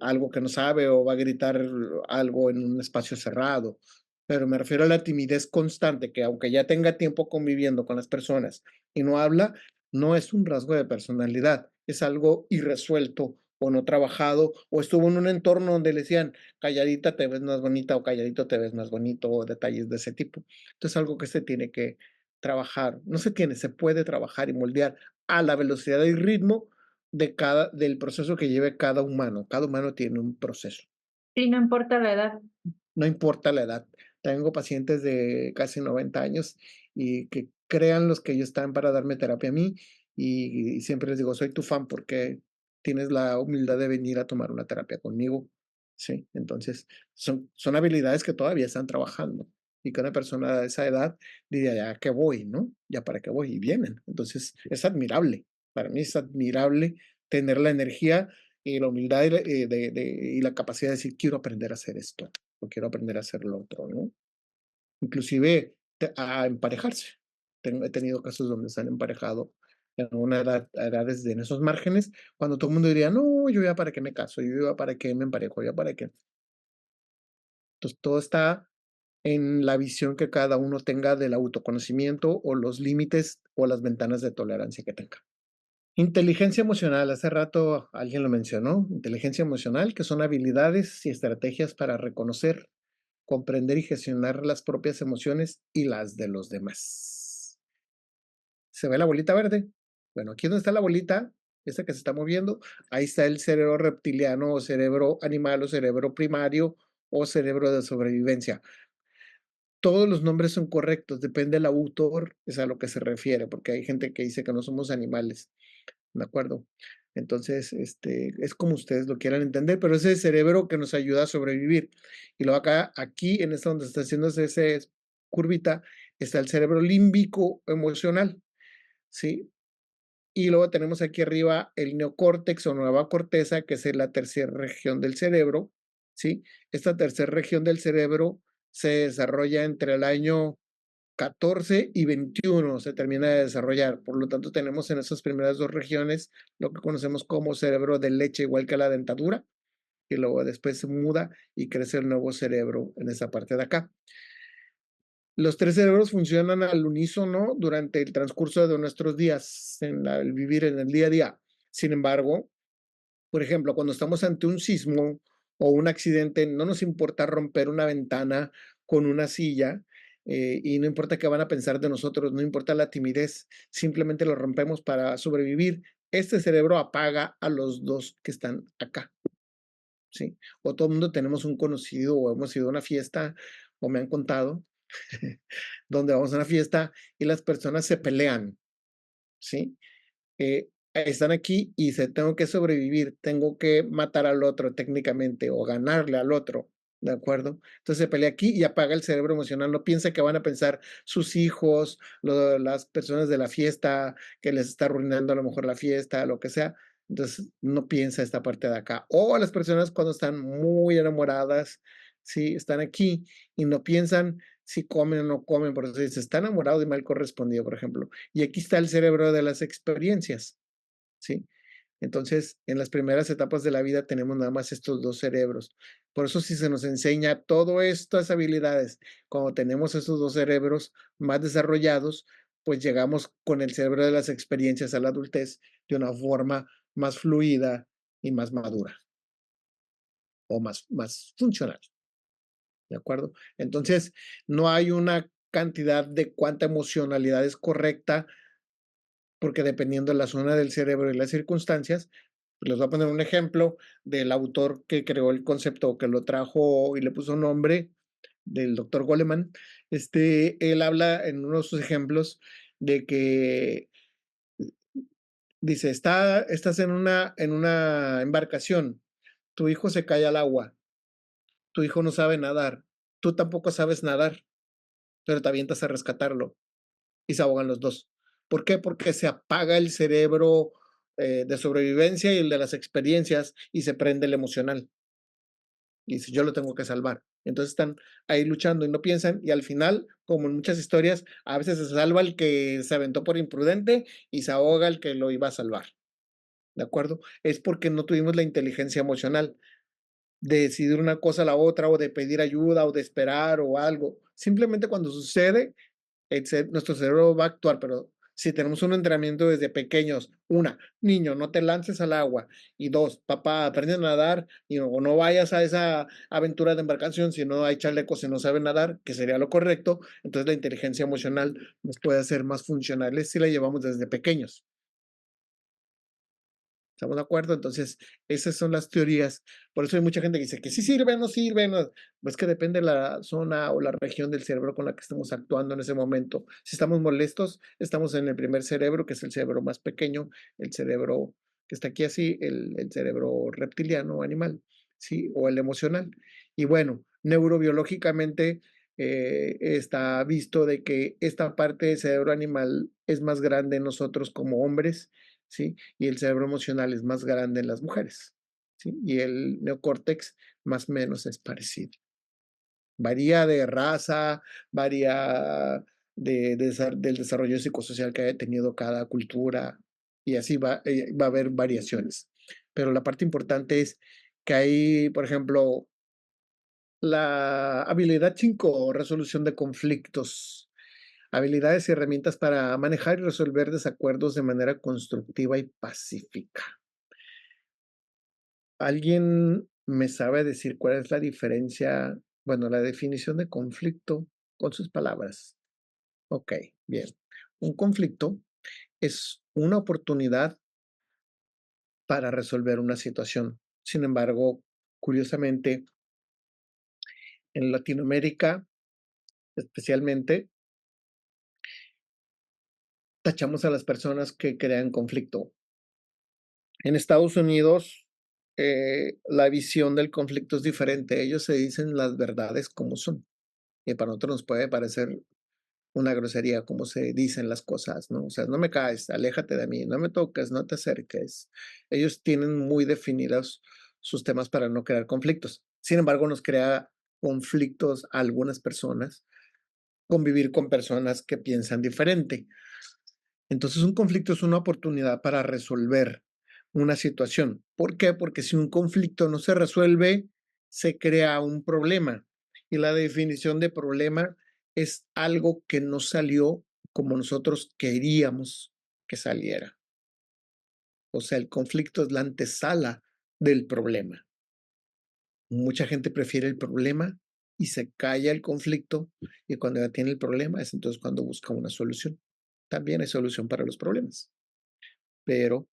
Speaker 1: algo que no sabe o va a gritar algo en un espacio cerrado. Pero me refiero a la timidez constante, que aunque ya tenga tiempo conviviendo con las personas y no habla, no es un rasgo de personalidad, es algo irresuelto o no trabajado, o estuvo en un entorno donde le decían, calladita te ves más bonita o calladito te ves más bonito, o detalles de ese tipo. Entonces, algo que se tiene que trabajar, no se tiene, se puede trabajar y moldear a la velocidad y ritmo del proceso que lleve cada humano. Cada humano tiene un proceso.
Speaker 7: Y no importa la edad.
Speaker 1: No importa la edad. Tengo pacientes de casi 90 años y que crean los que ellos están para darme terapia a mí y siempre les digo, soy tu fan porque tienes la humildad de venir a tomar una terapia conmigo. Sí, entonces son habilidades que todavía están trabajando y que una persona de esa edad diría, ya que voy, ¿no? Ya para qué voy y vienen. Entonces es admirable. Para mí es admirable tener la energía y la humildad y la capacidad de decir, quiero aprender a hacer esto o quiero aprender a hacer lo otro, ¿no? Inclusive a emparejarse. He tenido casos donde se han emparejado en una edades en esos márgenes, cuando todo el mundo diría, no, yo ya para qué me caso, yo ya para qué me emparejo, ya para qué. Entonces, todo está en la visión que cada uno tenga del autoconocimiento o los límites o las ventanas de tolerancia que tenga. Inteligencia emocional, hace rato alguien lo mencionó, inteligencia emocional, que son habilidades y estrategias para reconocer, comprender y gestionar las propias emociones y las de los demás. ¿Se ve la bolita verde? Bueno, aquí donde está la bolita, esta que se está moviendo, ahí está el cerebro reptiliano o cerebro animal o cerebro primario o cerebro de sobrevivencia. Todos los nombres son correctos, depende del autor, es a lo que se refiere, porque hay gente que dice que no somos animales, ¿de acuerdo? Entonces, es como ustedes lo quieran entender, pero ese es el cerebro que nos ayuda a sobrevivir. Y luego acá, aquí, en esta donde está haciendo ese curvita, está el cerebro límbico emocional, ¿sí? Y luego tenemos aquí arriba el neocórtex o nueva corteza, que es la tercera región del cerebro, ¿sí? Esta tercera región del cerebro se desarrolla entre el año 14 y 21, se termina de desarrollar. Por lo tanto, tenemos en esas primeras dos regiones lo que conocemos como cerebro de leche, igual que la dentadura, y luego después se muda y crece el nuevo cerebro en esa parte de acá. Los tres cerebros funcionan al unísono durante el transcurso de nuestros días, en el vivir en el día a día. Sin embargo, por ejemplo, cuando estamos ante un sismo o un accidente, no nos importa romper una ventana con una silla y no importa qué van a pensar de nosotros, no importa la timidez, simplemente lo rompemos para sobrevivir. Este cerebro apaga a los dos que están acá, ¿sí? O todo el mundo tenemos un conocido o hemos ido a una fiesta o me han contado donde vamos a una fiesta y las personas se pelean, ¿sí? Están aquí y dice, tengo que sobrevivir, tengo que matar al otro técnicamente o ganarle al otro, ¿de acuerdo? Entonces se pelea aquí y apaga el cerebro emocional, no piensa que van a pensar sus hijos, las personas de la fiesta, que les está arruinando a lo mejor la fiesta, lo que sea. Entonces no piensa esta parte de acá. O las personas cuando están muy enamoradas, sí, están aquí y no piensan si comen o no comen, por eso dice, está enamorado y mal correspondido, por ejemplo. Y aquí está el cerebro de las experiencias, ¿sí? Entonces, en las primeras etapas de la vida tenemos nada más estos dos cerebros. Por eso si se nos enseña todas estas habilidades, cuando tenemos estos dos cerebros más desarrollados, pues llegamos con el cerebro de las experiencias a la adultez de una forma más fluida y más madura o más funcional. ¿De acuerdo? Entonces, no hay una cantidad de cuánta emocionalidad es correcta, porque dependiendo de la zona del cerebro y las circunstancias, les voy a poner un ejemplo del autor que creó el concepto, que lo trajo y le puso nombre, del doctor Goleman. Él habla en uno de sus ejemplos de que dice, estás en una embarcación, tu hijo se cae al agua, tu hijo no sabe nadar, tú tampoco sabes nadar, pero te avientas a rescatarlo y se ahogan los dos. ¿Por qué? Porque se apaga el cerebro de sobrevivencia y el de las experiencias y se prende el emocional. Y dice, yo lo tengo que salvar. Entonces están ahí luchando y no piensan y al final, como en muchas historias, a veces se salva el que se aventó por imprudente y se ahoga el que lo iba a salvar. ¿De acuerdo? Es porque no tuvimos la inteligencia emocional de decidir una cosa a la otra o de pedir ayuda o de esperar o algo. Simplemente cuando sucede, nuestro cerebro va a actuar, pero si tenemos un entrenamiento desde pequeños, niño, no te lances al agua, y dos, papá, aprende a nadar, y no vayas a esa aventura de embarcación si no hay chalecos, si no sabe nadar, que sería lo correcto, entonces la inteligencia emocional nos puede hacer más funcionales si la llevamos desde pequeños. ¿Estamos de acuerdo? Entonces, esas son las teorías. Por eso hay mucha gente que dice que sí sirve, no sirve. No. Pues que depende de la zona o la región del cerebro con la que estemos actuando en ese momento. Si estamos molestos, estamos en el primer cerebro, que es el cerebro más pequeño, el cerebro que está aquí así, el cerebro reptiliano animal, ¿sí? O el emocional. Y bueno, neurobiológicamente está visto de que esta parte del cerebro animal es más grande en nosotros como hombres, ¿sí? Y el cerebro emocional es más grande en las mujeres, ¿sí? Y el neocórtex más o menos es parecido. Varía de raza, varía del desarrollo psicosocial que haya tenido cada cultura, y así va a haber variaciones. Pero la parte importante es que hay, por ejemplo, la habilidad 5, resolución de conflictos. Habilidades y herramientas para manejar y resolver desacuerdos de manera constructiva y pacífica. ¿Alguien me sabe decir cuál es la diferencia, bueno, la definición de conflicto con sus palabras? Ok, bien. Un conflicto es una oportunidad para resolver una situación. Sin embargo, curiosamente, en Latinoamérica, especialmente, tachamos a las personas que crean conflicto. En Estados Unidos, la visión del conflicto es diferente. Ellos se dicen las verdades como son. Y para nosotros nos puede parecer una grosería como se dicen las cosas, ¿no? O sea, no me caes, aléjate de mí, no me toques, no te acerques. Ellos tienen muy definidos sus temas para no crear conflictos. Sin embargo, nos crea conflictos a algunas personas convivir con personas que piensan diferente. Entonces, un conflicto es una oportunidad para resolver una situación. ¿Por qué? Porque si un conflicto no se resuelve, se crea un problema. Y la definición de problema es algo que no salió como nosotros queríamos que saliera. O sea, el conflicto es la antesala del problema. Mucha gente prefiere el problema y se calla el conflicto, y cuando ya tiene el problema es entonces cuando busca una solución. También hay solución para los problemas, pero,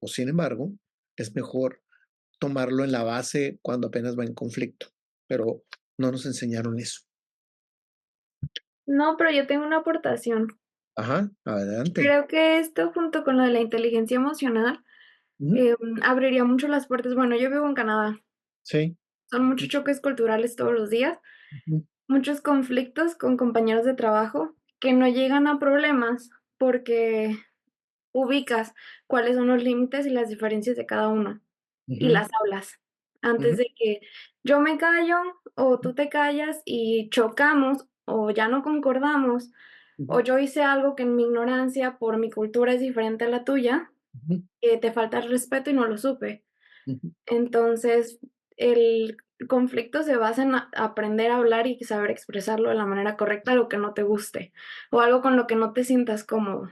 Speaker 1: o sin embargo, es mejor tomarlo en la base cuando apenas va en conflicto, pero no nos enseñaron eso.
Speaker 4: No, pero yo tengo una aportación.
Speaker 1: Ajá, adelante.
Speaker 4: Creo que esto junto con lo de la inteligencia emocional,
Speaker 1: Ujú,
Speaker 4: abriría mucho las puertas. Bueno, yo vivo en Canadá,
Speaker 1: sí,
Speaker 4: son muchos choques culturales todos los días,
Speaker 1: ujú,
Speaker 4: muchos conflictos con compañeros de trabajo que no llegan a problemas porque ubicas cuáles son los límites y las diferencias de cada uno y
Speaker 1: ujú,
Speaker 4: las hablas antes
Speaker 1: ujú,
Speaker 4: de que yo me callo o tú te callas y chocamos o ya no concordamos o
Speaker 1: ujú,
Speaker 4: yo hice algo que en mi ignorancia por mi cultura es diferente a la tuya,
Speaker 1: ujú,
Speaker 4: que te falta el respeto y no lo supe.
Speaker 1: ujú.
Speaker 4: Entonces, el conflicto se basa en aprender a hablar y saber expresarlo de la manera correcta, lo que no te guste, o algo con lo que no te sientas cómodo.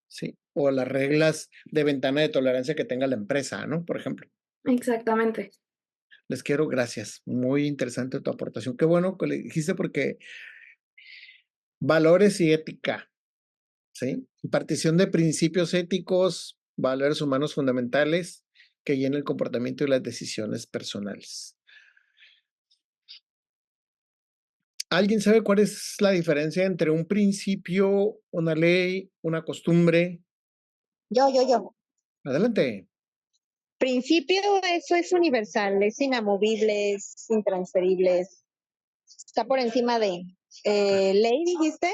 Speaker 1: Sí, o las reglas de ventana de tolerancia que tenga la empresa, ¿no? Por ejemplo.
Speaker 4: Exactamente.
Speaker 1: Les quiero, gracias. Muy interesante tu aportación. Qué bueno que le dijiste porque valores y ética, ¿sí? Impartición de principios éticos, valores humanos fundamentales que guían el comportamiento y las decisiones personales. ¿Alguien sabe cuál es la diferencia entre un principio, una ley, una costumbre?
Speaker 3: Yo.
Speaker 1: Adelante.
Speaker 3: Principio, eso es universal, es inamovible, es intransferible, está por encima de ley, dijiste.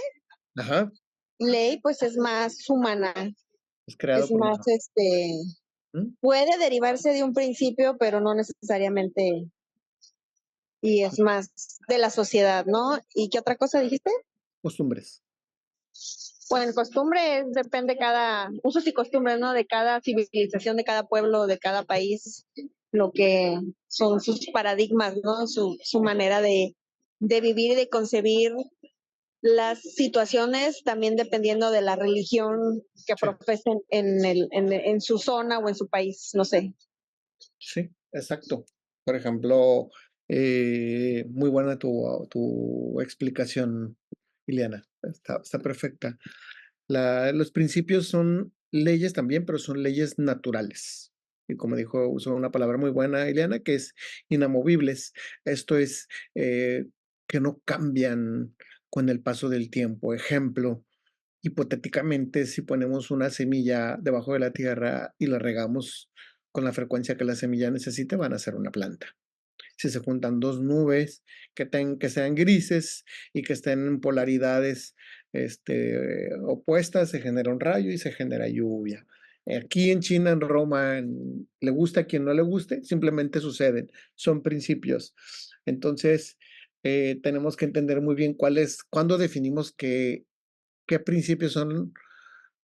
Speaker 1: Ajá,
Speaker 3: Ley, pues es más humana,
Speaker 1: es creado
Speaker 3: es
Speaker 1: por
Speaker 3: más,
Speaker 1: una. ¿Mm?
Speaker 3: puede derivarse de un principio, pero no necesariamente, y es más de la sociedad, ¿no? ¿Y qué otra cosa dijiste?
Speaker 1: Costumbres.
Speaker 3: Bueno, costumbre depende cada, usos y costumbres, ¿no? De cada civilización, de cada pueblo, de cada país, lo que son sus paradigmas, ¿no? Su manera de vivir y de concebir las situaciones, también dependiendo de la religión que
Speaker 1: Sí,
Speaker 3: profesen en su zona o en su país, no sé.
Speaker 1: sí, exacto. Por ejemplo, muy buena tu explicación, Ileana. Está perfecta. Los principios son leyes también, pero son leyes naturales. Y como dijo, usó una palabra muy buena, Ileana, que es inamovibles. Esto es que no cambian con el paso del tiempo. Ejemplo, hipotéticamente, si ponemos una semilla debajo de la tierra y la regamos con la frecuencia que la semilla necesite, van a ser una planta. Si se juntan dos nubes que sean grises y que estén en polaridades opuestas, se genera un rayo y se genera lluvia. Aquí en China, en Roma, le gusta a quien no le guste, simplemente suceden, son principios. Entonces, tenemos que entender muy bien cuándo definimos qué principios son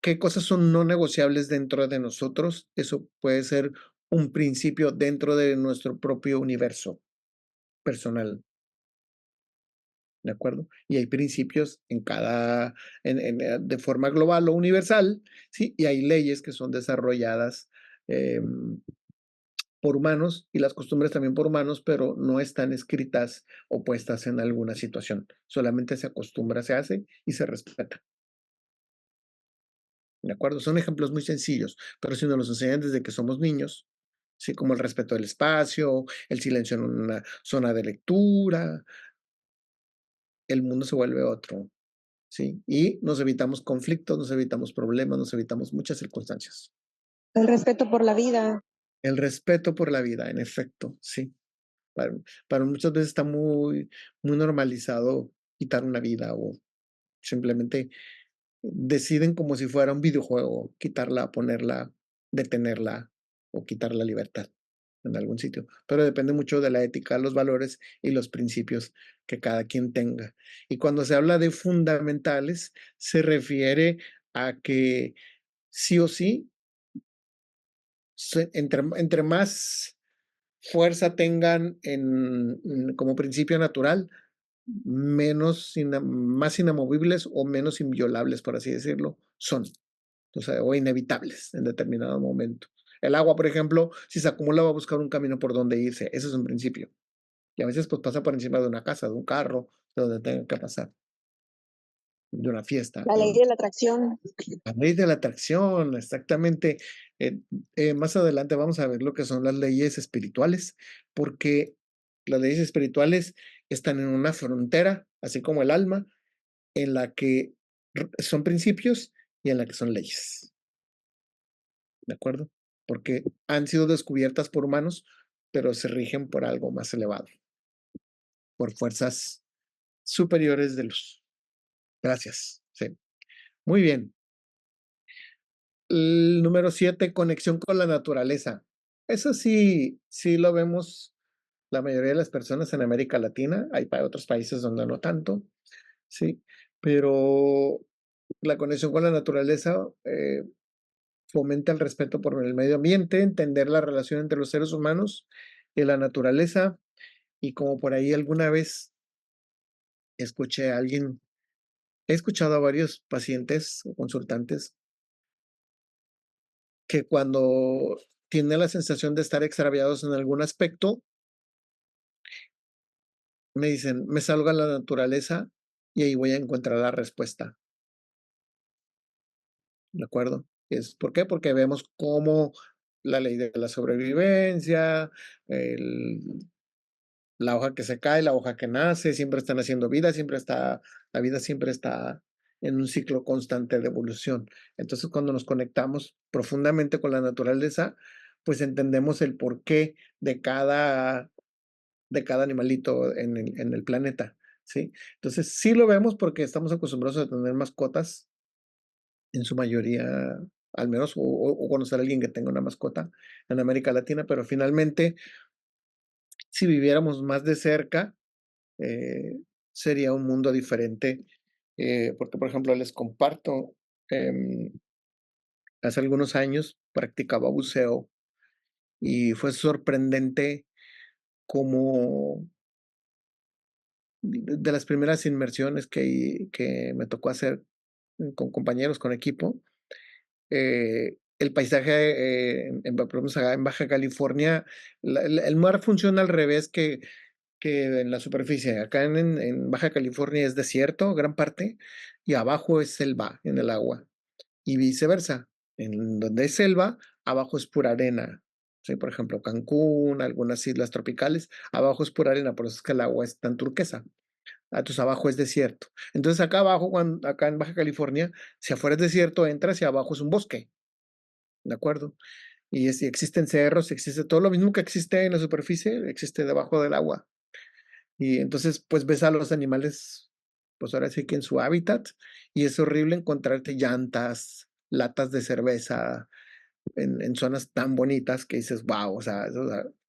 Speaker 1: ¿Qué cosas son no negociables dentro de nosotros? Eso puede ser un principio dentro de nuestro propio universo personal. ¿De acuerdo? Y hay principios en cada, de forma global o universal, ¿sí? Y hay leyes que son desarrolladas por humanos y las costumbres también por humanos, pero no están escritas o puestas en alguna situación. Solamente se acostumbra, se hace y se respeta. ¿De acuerdo? Son ejemplos muy sencillos, pero si nos los enseñan desde que somos niños, ¿sí? Como el respeto del espacio, el silencio en una zona de lectura, el mundo se vuelve otro, ¿sí? Y nos evitamos conflictos, nos evitamos problemas, nos evitamos muchas circunstancias.
Speaker 3: El respeto por la vida.
Speaker 1: El respeto por la vida, en efecto, sí. Para muchas veces está muy, muy normalizado quitar una vida o simplemente deciden como si fuera un videojuego, quitarla, ponerla, detenerla o quitar la libertad en algún sitio. Pero depende mucho de la ética, los valores y los principios que cada quien tenga. Y cuando se habla de fundamentales, se refiere a que sí o sí, entre más fuerza tengan como principio natural, más inamovibles o menos inviolables, por así decirlo, son, o sea, o inevitables en determinado momento. El agua, por ejemplo, si se acumula va a buscar un camino por donde irse, ese es un principio. Y a veces pues pasa por encima de una casa, de un carro, de donde tenga que pasar, de una fiesta.
Speaker 3: La ley de la atracción.
Speaker 1: La ley de la atracción, exactamente. Más adelante vamos a ver lo que son las leyes espirituales, porque las leyes espirituales están en una frontera, así como el alma, en la que son principios y en la que son leyes. ¿De acuerdo? Porque han sido descubiertas por humanos, pero se rigen por algo más elevado, por fuerzas superiores de luz. Gracias. Sí. Muy bien. El número 7, conexión con la naturaleza. Eso sí, sí lo vemos la mayoría de las personas en América Latina. Hay otros países donde no tanto, sí, pero la conexión con la naturaleza fomenta el respeto por el medio ambiente, entender la relación entre los seres humanos y la naturaleza. Y como por ahí alguna vez escuché a alguien, he escuchado a varios pacientes o consultantes que cuando tienen la sensación de estar extraviados en algún aspecto, me dicen, me salgo a la naturaleza y ahí voy a encontrar la respuesta. ¿De acuerdo? ¿Por qué? Porque vemos cómo la ley de la sobrevivencia, la hoja que se cae, la hoja que nace, siempre están haciendo vida, la vida siempre está en un ciclo constante de evolución. Entonces, cuando nos conectamos profundamente con la naturaleza, pues entendemos el porqué de cada animalito en el planeta, ¿sí? Entonces, sí lo vemos porque estamos acostumbrados a tener mascotas, en su mayoría, al menos, o conocer a alguien que tenga una mascota en América Latina, pero finalmente, si viviéramos más de cerca, sería un mundo diferente, porque, por ejemplo, les comparto, hace algunos años practicaba buceo y fue sorprendente cómo de las primeras inmersiones que me tocó hacer con compañeros, con equipo, el paisaje por ejemplo, en Baja California, el mar funciona al revés que en la superficie. Acá en Baja California es desierto, gran parte, y abajo es selva en el agua, y viceversa. En donde es selva, abajo es pura arena. ¿Sí? Por ejemplo, Cancún, algunas islas tropicales, abajo es pura arena, por eso es que el agua es tan turquesa. Entonces abajo es desierto. Entonces acá abajo, acá en Baja California, si afuera es desierto, entras y abajo es un bosque. ¿De acuerdo? Y existen cerros, existe todo lo mismo que existe en la superficie, existe debajo del agua. Y entonces, pues ves a los animales, pues ahora sí que en su hábitat, y es horrible encontrarte llantas, latas de cerveza en zonas tan bonitas que dices, wow, o sea,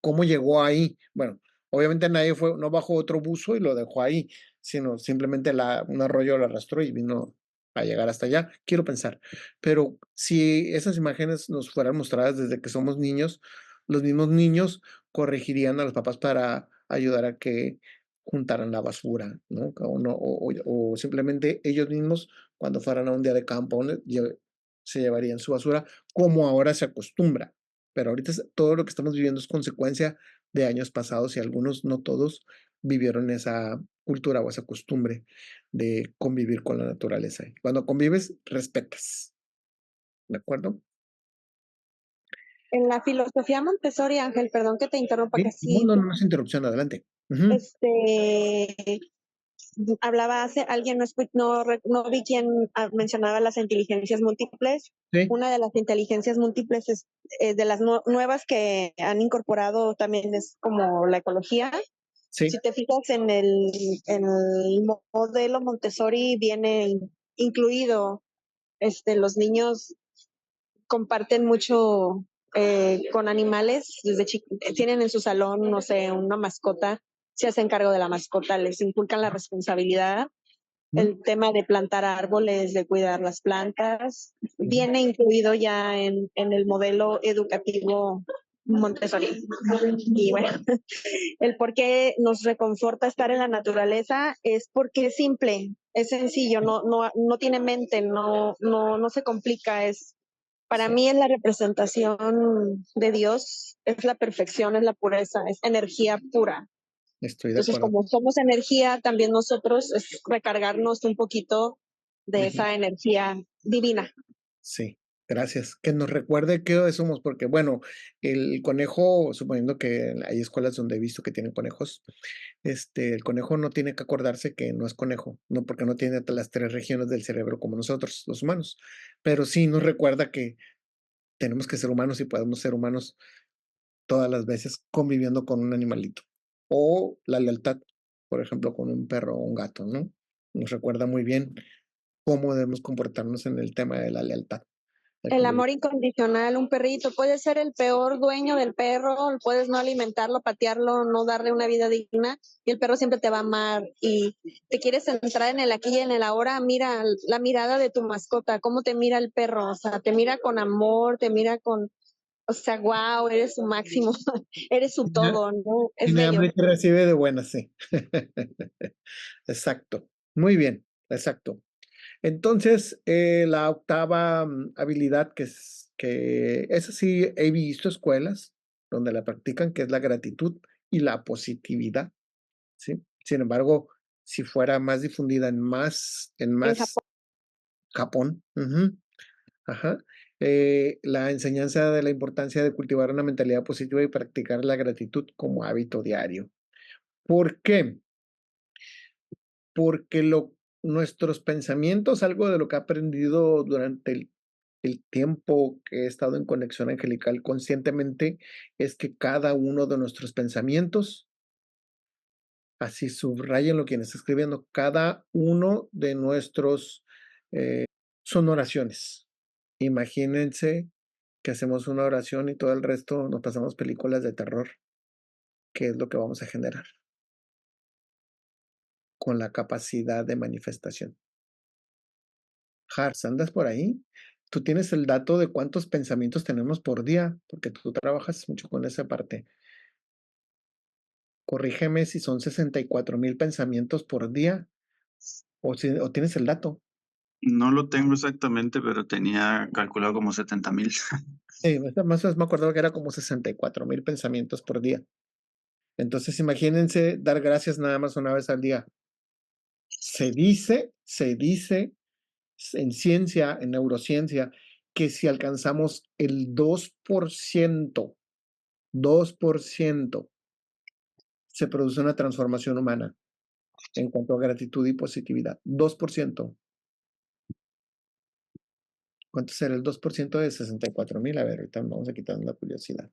Speaker 1: ¿cómo llegó ahí? Bueno, obviamente nadie no bajó otro buzo y lo dejó ahí, sino simplemente un arroyo lo arrastró y vino a llegar hasta allá, quiero pensar. Pero si esas imágenes nos fueran mostradas desde que somos niños, los mismos niños corregirían a los papás para ayudar a que juntaran la basura, ¿no? O simplemente ellos mismos, cuando fueran a un día de campo, se llevarían su basura, como ahora se acostumbra. Pero ahorita todo lo que estamos viviendo es consecuencia de años pasados y algunos, no todos, vivieron esa cultura o esa costumbre de convivir con la naturaleza. Cuando convives, respetas. ¿De acuerdo?
Speaker 3: En la filosofía Montessori, Ángel, perdón que te interrumpa, que
Speaker 1: Sí,
Speaker 3: sí,
Speaker 1: no es interrupción, adelante. Ujú.
Speaker 3: Hablaba alguien, no vi quién mencionaba las inteligencias múltiples.
Speaker 1: Sí,
Speaker 3: Una de las inteligencias múltiples es de las nuevas que han incorporado también es como la ecología.
Speaker 1: sí.
Speaker 3: Si te fijas en el modelo Montessori viene incluido, los niños comparten mucho con animales, tienen en su salón, no sé, una mascota, se hacen cargo de la mascota, les inculcan la responsabilidad, el tema de plantar árboles, de cuidar las plantas, viene incluido ya en el modelo educativo Montessori. Y bueno, el por qué nos reconforta estar en la naturaleza es porque es simple, es sencillo, no tiene mente, no se complica, para mí es la representación de Dios, es la perfección, es la pureza, es energía pura.
Speaker 1: Estoy de
Speaker 3: Entonces,
Speaker 1: acuerdo.
Speaker 3: como somos energía, también nosotros es recargarnos un poquito de esa energía divina.
Speaker 1: Sí, gracias. Que nos recuerde qué somos, porque bueno, el conejo, suponiendo que hay escuelas donde he visto que tienen conejos, el conejo no tiene que acordarse que no es conejo, no porque no tiene las 3 regiones del cerebro como nosotros, los humanos, pero sí nos recuerda que tenemos que ser humanos y podemos ser humanos todas las veces conviviendo con un animalito. O la lealtad, por ejemplo, con un perro o un gato, ¿no? Nos recuerda muy bien cómo debemos comportarnos en el tema de la lealtad.
Speaker 3: El amor incondicional, un perrito, puede ser el peor dueño del perro, puedes no alimentarlo, patearlo, no darle una vida digna, y el perro siempre te va a amar. Y te quieres centrar en el aquí y en el ahora, mira la mirada de tu mascota, cómo te mira el perro, o sea, te mira con amor, te mira con, o sea, wow, eres su máximo, eres su todo, ¿no? Es
Speaker 1: Tiene
Speaker 3: bello.
Speaker 1: hambre que recibe de buenas, sí. Exacto. Muy bien, exacto. Entonces, la octava habilidad que esa sí he visto escuelas donde la practican, que es la gratitud y la positividad, ¿sí? Sin embargo, si fuera más difundida en más Japón, ajá, la enseñanza de la importancia de cultivar una mentalidad positiva y practicar la gratitud como hábito diario. ¿Por qué? Porque nuestros pensamientos, algo de lo que he aprendido durante el tiempo que he estado en conexión angelical conscientemente, es que cada uno de nuestros pensamientos, así subrayen lo quien está escribiendo, cada uno de nuestros son oraciones. Imagínense que hacemos una oración y todo el resto nos pasamos películas de terror. ¿Qué es lo que vamos a generar? Con la capacidad de manifestación. Hars, ¿andas por ahí? Tú tienes el dato de cuántos pensamientos tenemos por día, porque tú trabajas mucho con esa parte. Corrígeme si son 64,000 pensamientos por día o tienes el dato.
Speaker 9: No lo tengo exactamente, pero tenía calculado como 70,000.
Speaker 1: Sí, más o menos me acordaba que era como 64,000 pensamientos por día. Entonces, imagínense dar gracias nada más una vez al día. Se dice en ciencia, en neurociencia, que si alcanzamos el 2%, se produce una transformación humana en cuanto a gratitud y positividad. 2%. ¿Cuánto será el 2% de 64,000? A ver, ahorita vamos a quitar la curiosidad.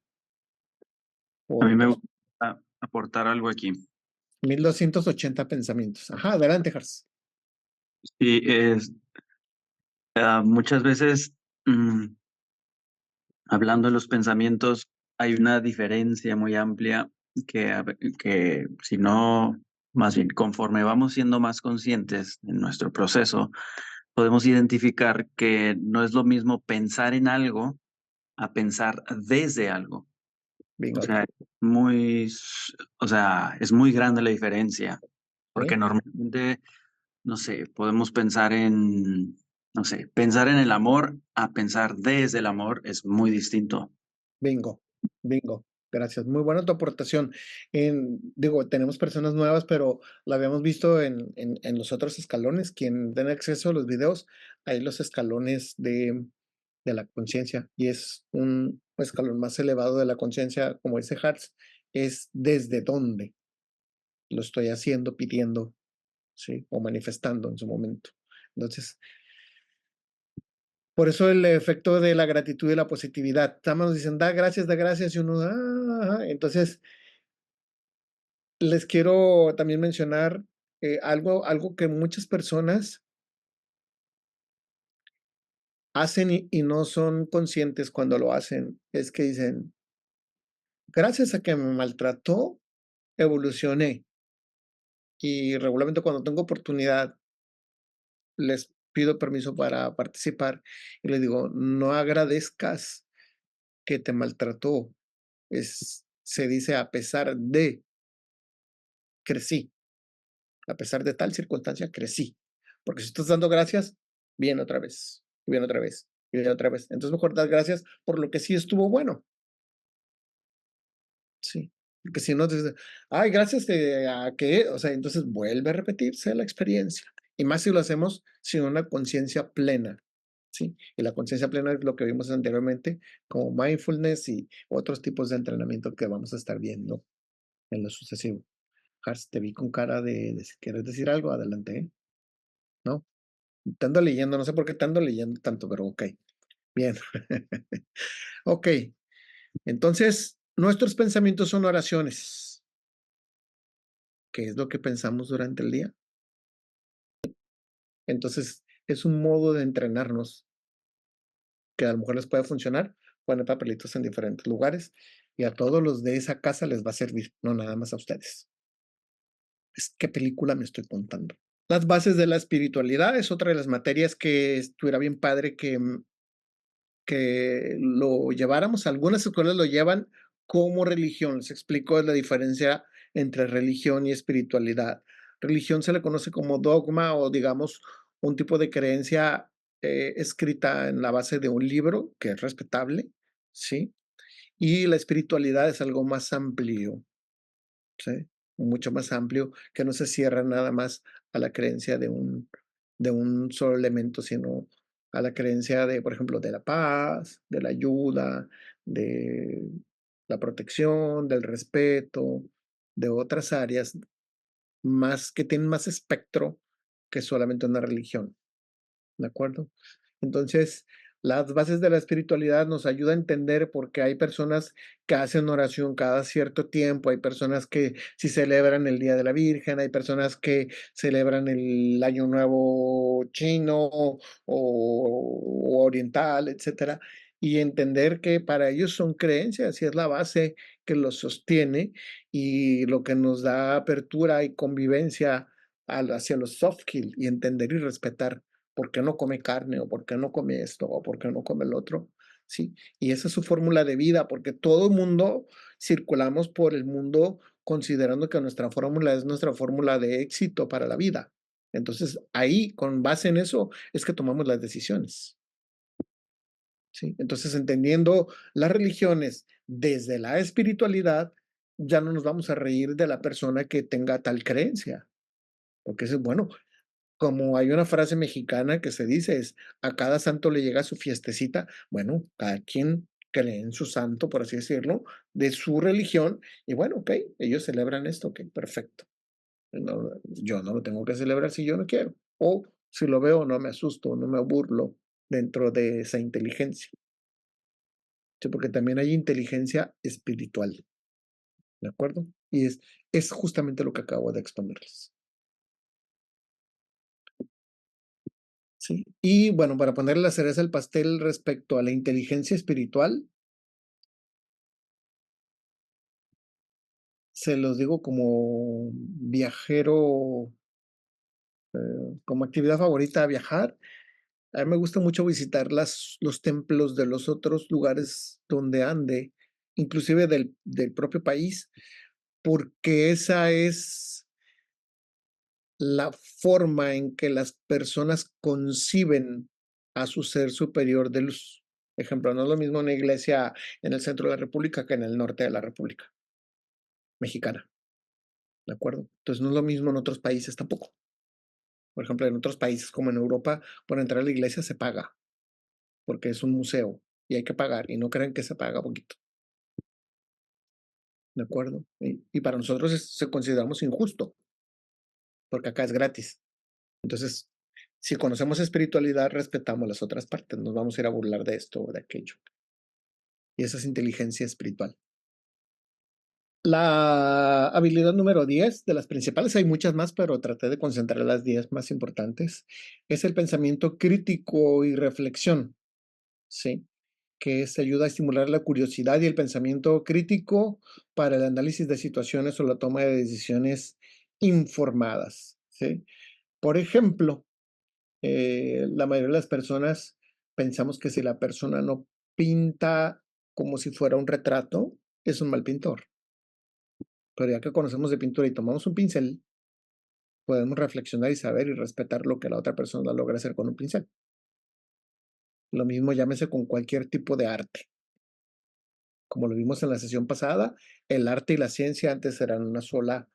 Speaker 9: A mí me
Speaker 1: Por
Speaker 9: gusta aportar algo aquí.
Speaker 1: 1,280 pensamientos. Ajá, adelante, Jars.
Speaker 9: Y muchas veces, hablando de los pensamientos, hay una diferencia muy amplia que si no, más bien, conforme vamos siendo más conscientes en nuestro proceso, podemos identificar que no es lo mismo pensar en algo a pensar desde algo. O
Speaker 1: Bingo.
Speaker 9: sea, o sea, es muy grande la diferencia, porque
Speaker 1: ¿Sí?
Speaker 9: normalmente, no sé, podemos pensar en, no sé, pensar en el amor a pensar desde el amor es muy distinto.
Speaker 1: Bingo, bingo. Gracias. Muy buena tu aportación. Digo, tenemos personas nuevas, pero la habíamos visto en los otros escalones. Quien tenga acceso a los videos, hay los escalones de la conciencia y es un escalón más elevado de la conciencia, como dice Hartz, es desde dónde lo estoy haciendo, pidiendo, ¿sí? O manifestando en su momento. Entonces, por eso el efecto de la gratitud y la positividad. Estamos nos dicen, da gracias, y uno, entonces, les quiero también mencionar algo que muchas personas hacen y no son conscientes cuando lo hacen. Es que dicen, gracias a que me maltrató, evolucioné. Y regularmente cuando tengo oportunidad, les pido permiso para participar y les digo, no agradezcas que te maltrató. Se dice a pesar de, crecí. A pesar de tal circunstancia, crecí. Porque si estás dando gracias, viene otra vez, viene otra vez, viene otra vez. Entonces mejor dar gracias por lo que sí estuvo bueno. Sí. Porque si no, dices, ay, gracias a que, o sea, entonces vuelve a repetirse la experiencia. Y más si lo hacemos sin una conciencia plena. ¿Sí? Y la conciencia plena es lo que vimos anteriormente, como mindfulness y otros tipos de entrenamiento que vamos a estar viendo en lo sucesivo. Hars, te vi con cara de si quieres decir algo, adelante, ¿eh? ¿No? Te ando leyendo, no sé por qué te ando leyendo tanto, pero ok. Bien. Ok. Entonces, nuestros pensamientos son oraciones. ¿Qué es lo que pensamos durante el día? Entonces, es un modo de entrenarnos que a lo mejor les puede funcionar. Poner papelitos en diferentes lugares y a todos los de esa casa les va a servir, no nada más a ustedes. ¿Qué película me estoy contando? Las bases de la espiritualidad es otra de las materias que estuviera bien padre que lo lleváramos. Algunas escuelas lo llevan como religión. Les explico la diferencia entre religión y espiritualidad. Religión se le conoce como dogma o digamos un tipo de creencia escrita en la base de un libro, que es respetable, ¿sí? Y la espiritualidad es algo más amplio, ¿sí? Mucho más amplio, que no se cierra nada más a la creencia de un solo elemento, sino a la creencia de, por ejemplo, de la paz, de la ayuda, de la protección, del respeto, de otras áreas más que tienen más espectro que solamente una religión. ¿De acuerdo? Entonces, las bases de la espiritualidad nos ayuda a entender por qué hay personas que hacen oración cada cierto tiempo, hay personas que si celebran el Día de la Virgen, hay personas que celebran el Año Nuevo chino o oriental, etcétera, y entender que para ellos son creencias y es la base que los sostiene y lo que nos da apertura y convivencia hacia los soft skills y entender y respetar por qué no come carne o por qué no come esto o por qué no come el otro, ¿sí? Y esa es su fórmula de vida, porque todo el mundo circulamos por el mundo considerando que nuestra fórmula es nuestra fórmula de éxito para la vida. Entonces, ahí, con base en eso, es que tomamos las decisiones. ¿Sí? Entonces, entendiendo las religiones desde la espiritualidad, ya no nos vamos a reír de la persona que tenga tal creencia, porque eso es bueno. Como hay una frase mexicana que se dice es, a cada santo le llega su fiestecita. Bueno, cada quien cree en su santo, por así decirlo, de su religión. Y bueno, ok, ellos celebran esto, ok, perfecto. Yo no lo tengo que celebrar si yo no quiero. O si lo veo, no me asusto, no me burlo dentro de esa inteligencia. Sí, porque también hay inteligencia espiritual, ¿de acuerdo? Y es justamente lo que acabo de exponerles. Sí. Y bueno, para ponerle la cereza al pastel respecto a la inteligencia espiritual, se los digo como viajero, como actividad favorita viajar. A mí me gusta mucho visitar los templos de los otros lugares donde ande, inclusive del propio país, porque esa es la forma en que las personas conciben a su ser superior de luz. Ejemplo, no es lo mismo una iglesia en el centro de la República que en el norte de la República Mexicana, ¿de acuerdo? Entonces no es lo mismo en otros países tampoco. Por ejemplo, en otros países como en Europa, por entrar a la iglesia se paga, porque es un museo y hay que pagar, y no crean que se paga poquito, ¿de acuerdo? Y para nosotros se consideramos injusto, porque acá es gratis. Entonces, si conocemos espiritualidad, respetamos las otras partes, nos vamos a ir a burlar de esto o de aquello. Y esa es inteligencia espiritual. La habilidad número 10, de las principales, hay muchas más, pero traté de concentrar las 10 más importantes, es el pensamiento crítico y reflexión, ¿sí? Que se ayuda a estimular la curiosidad y el pensamiento crítico para el análisis de situaciones o la toma de decisiones informadas, ¿sí? Por ejemplo, la mayoría de las personas pensamos que si la persona no pinta como si fuera un retrato, es un mal pintor. Pero ya que conocemos de pintura y tomamos un pincel, podemos reflexionar y saber y respetar lo que la otra persona logra hacer con un pincel. Lo mismo llámese con cualquier tipo de arte. Como lo vimos en la sesión pasada, el arte y la ciencia antes eran una sola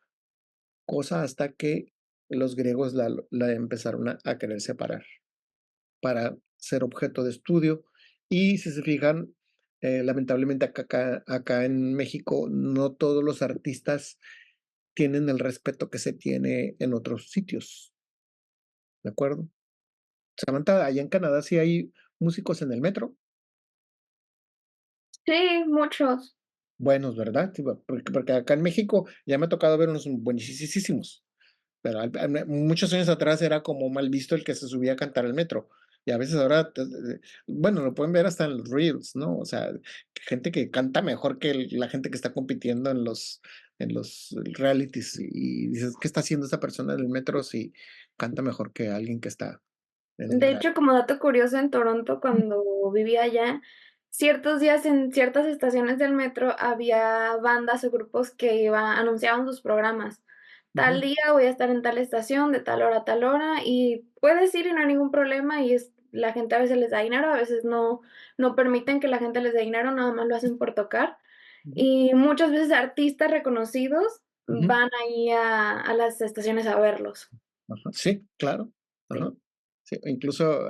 Speaker 1: cosa hasta que los griegos la empezaron a querer separar para ser objeto de estudio. Y si se fijan, lamentablemente acá en México no todos los artistas tienen el respeto que se tiene en otros sitios, ¿de acuerdo? Samantha, allá en Canadá sí hay músicos en el metro,
Speaker 4: Sí, muchos.
Speaker 1: buenos, ¿verdad? Sí, porque acá en México ya me ha tocado ver unos buenísimos, pero muchos años atrás era como mal visto el que se subía a cantar al metro. Y a veces ahora, bueno, lo pueden ver hasta en los reels, ¿no? O sea, gente que canta mejor que la gente que está compitiendo en los realities. Y dices, ¿qué está haciendo esa persona en el metro si canta mejor que alguien que está en el
Speaker 4: De
Speaker 1: reality?
Speaker 4: hecho, como dato curioso, en Toronto, cuando vivía allá, ciertos días en ciertas estaciones del metro había bandas o grupos que anunciaban sus programas. Tal
Speaker 1: Ujú,
Speaker 4: día voy a estar en tal estación, de tal hora a tal hora, y puedes ir y no hay ningún problema, y la gente a veces les da dinero, a veces no permiten que la gente les dé dinero, nada más lo hacen por tocar.
Speaker 1: ujú,
Speaker 4: Y muchas veces artistas reconocidos
Speaker 1: ujú.
Speaker 4: van ahí a las estaciones a verlos.
Speaker 1: Ajá, sí, claro.
Speaker 4: Sí.
Speaker 1: Ajá. Sí, incluso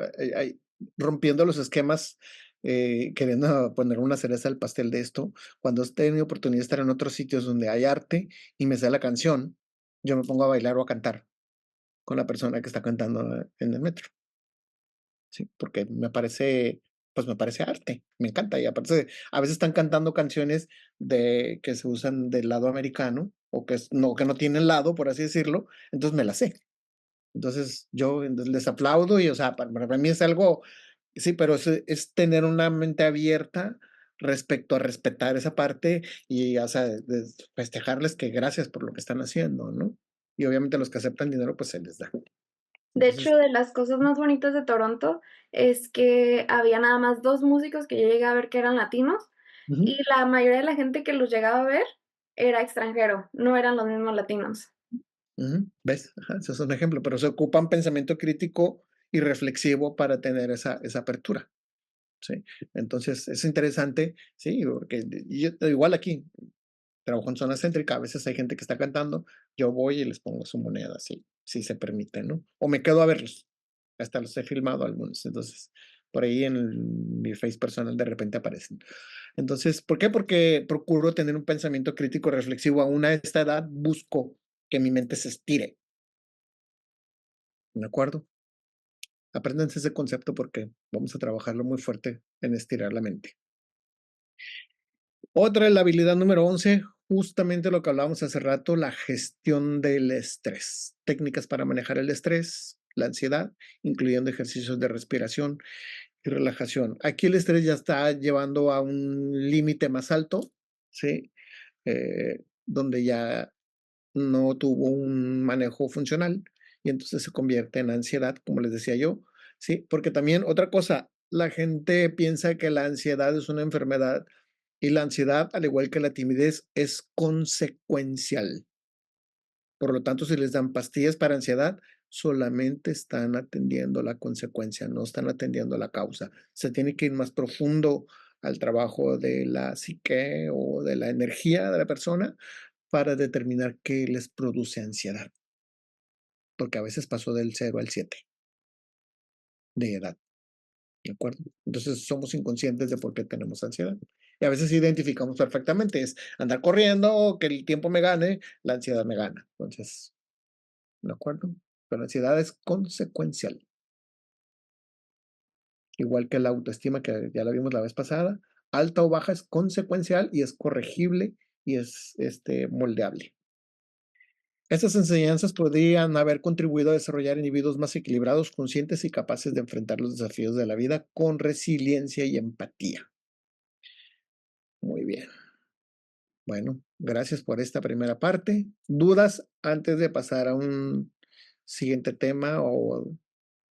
Speaker 1: rompiendo los esquemas, queriendo poner una cereza al pastel de esto, cuando he tenido oportunidad de estar en otros sitios donde hay arte y me sé la canción, yo me pongo a bailar o a cantar con la persona que está cantando en el metro, ¿sí? Porque pues me parece arte, me encanta. Y aparte, a veces están cantando canciones que se usan del lado americano o que no tienen lado, por así decirlo, entonces me las sé. Entonces, yo les aplaudo y, o sea, para mí es algo, sí, pero es tener una mente abierta respecto a respetar esa parte y, o sea, festejarles que gracias por lo que están haciendo, ¿no? Y obviamente los que aceptan dinero, pues se les da.
Speaker 4: De
Speaker 1: Entonces,
Speaker 4: hecho, de las cosas más bonitas de Toronto es que había nada más 2 músicos que yo llegué a ver que eran latinos,
Speaker 1: ujú,
Speaker 4: y la mayoría de la gente que los llegaba a ver era extranjero, no eran los mismos latinos.
Speaker 1: ujú, ¿ves? Ajá, ese es un ejemplo, pero se ocupan pensamiento crítico y reflexivo para tener esa apertura, ¿sí? Entonces, es interesante, sí, porque igual aquí, trabajo en zona céntrica, a veces hay gente que está cantando, yo voy y les pongo su moneda, si se permite, ¿no? O me quedo a verlos, hasta los he filmado algunos, entonces, por ahí en mi face personal de repente aparecen. Entonces, ¿por qué? Porque procuro tener un pensamiento crítico reflexivo. Aún a esta edad busco que mi mente se estire, ¿de acuerdo? Apréndanse ese concepto porque vamos a trabajarlo muy fuerte en estirar la mente. Otra, la habilidad número 11, justamente lo que hablábamos hace rato, la gestión del estrés. Técnicas para manejar el estrés, la ansiedad, incluyendo ejercicios de respiración y relajación. Aquí el estrés ya está llevando a un límite más alto, ¿sí? Donde ya no tuvo un manejo funcional y entonces se convierte en ansiedad, como les decía yo. Sí, porque también otra cosa, la gente piensa que la ansiedad es una enfermedad y la ansiedad, al igual que la timidez, es consecuencial. Por lo tanto, si les dan pastillas para ansiedad, solamente están atendiendo la consecuencia, no están atendiendo la causa. Se tiene que ir más profundo al trabajo de la psique o de la energía de la persona para determinar qué les produce ansiedad. Porque a veces pasó del 0 al 7 de edad. ¿De acuerdo? Entonces somos inconscientes de por qué tenemos ansiedad. Y a veces identificamos perfectamente, es andar corriendo, que el tiempo me gane, la ansiedad me gana. Entonces, ¿de acuerdo? Pero la ansiedad es consecuencial. Igual que la autoestima, que ya la vimos la vez pasada, alta o baja es consecuencial y es corregible y es moldeable. Estas enseñanzas podrían haber contribuido a desarrollar individuos más equilibrados, conscientes y capaces de enfrentar los desafíos de la vida con resiliencia y empatía. Muy bien. Bueno, gracias por esta primera parte. ¿Dudas antes de pasar a un siguiente tema o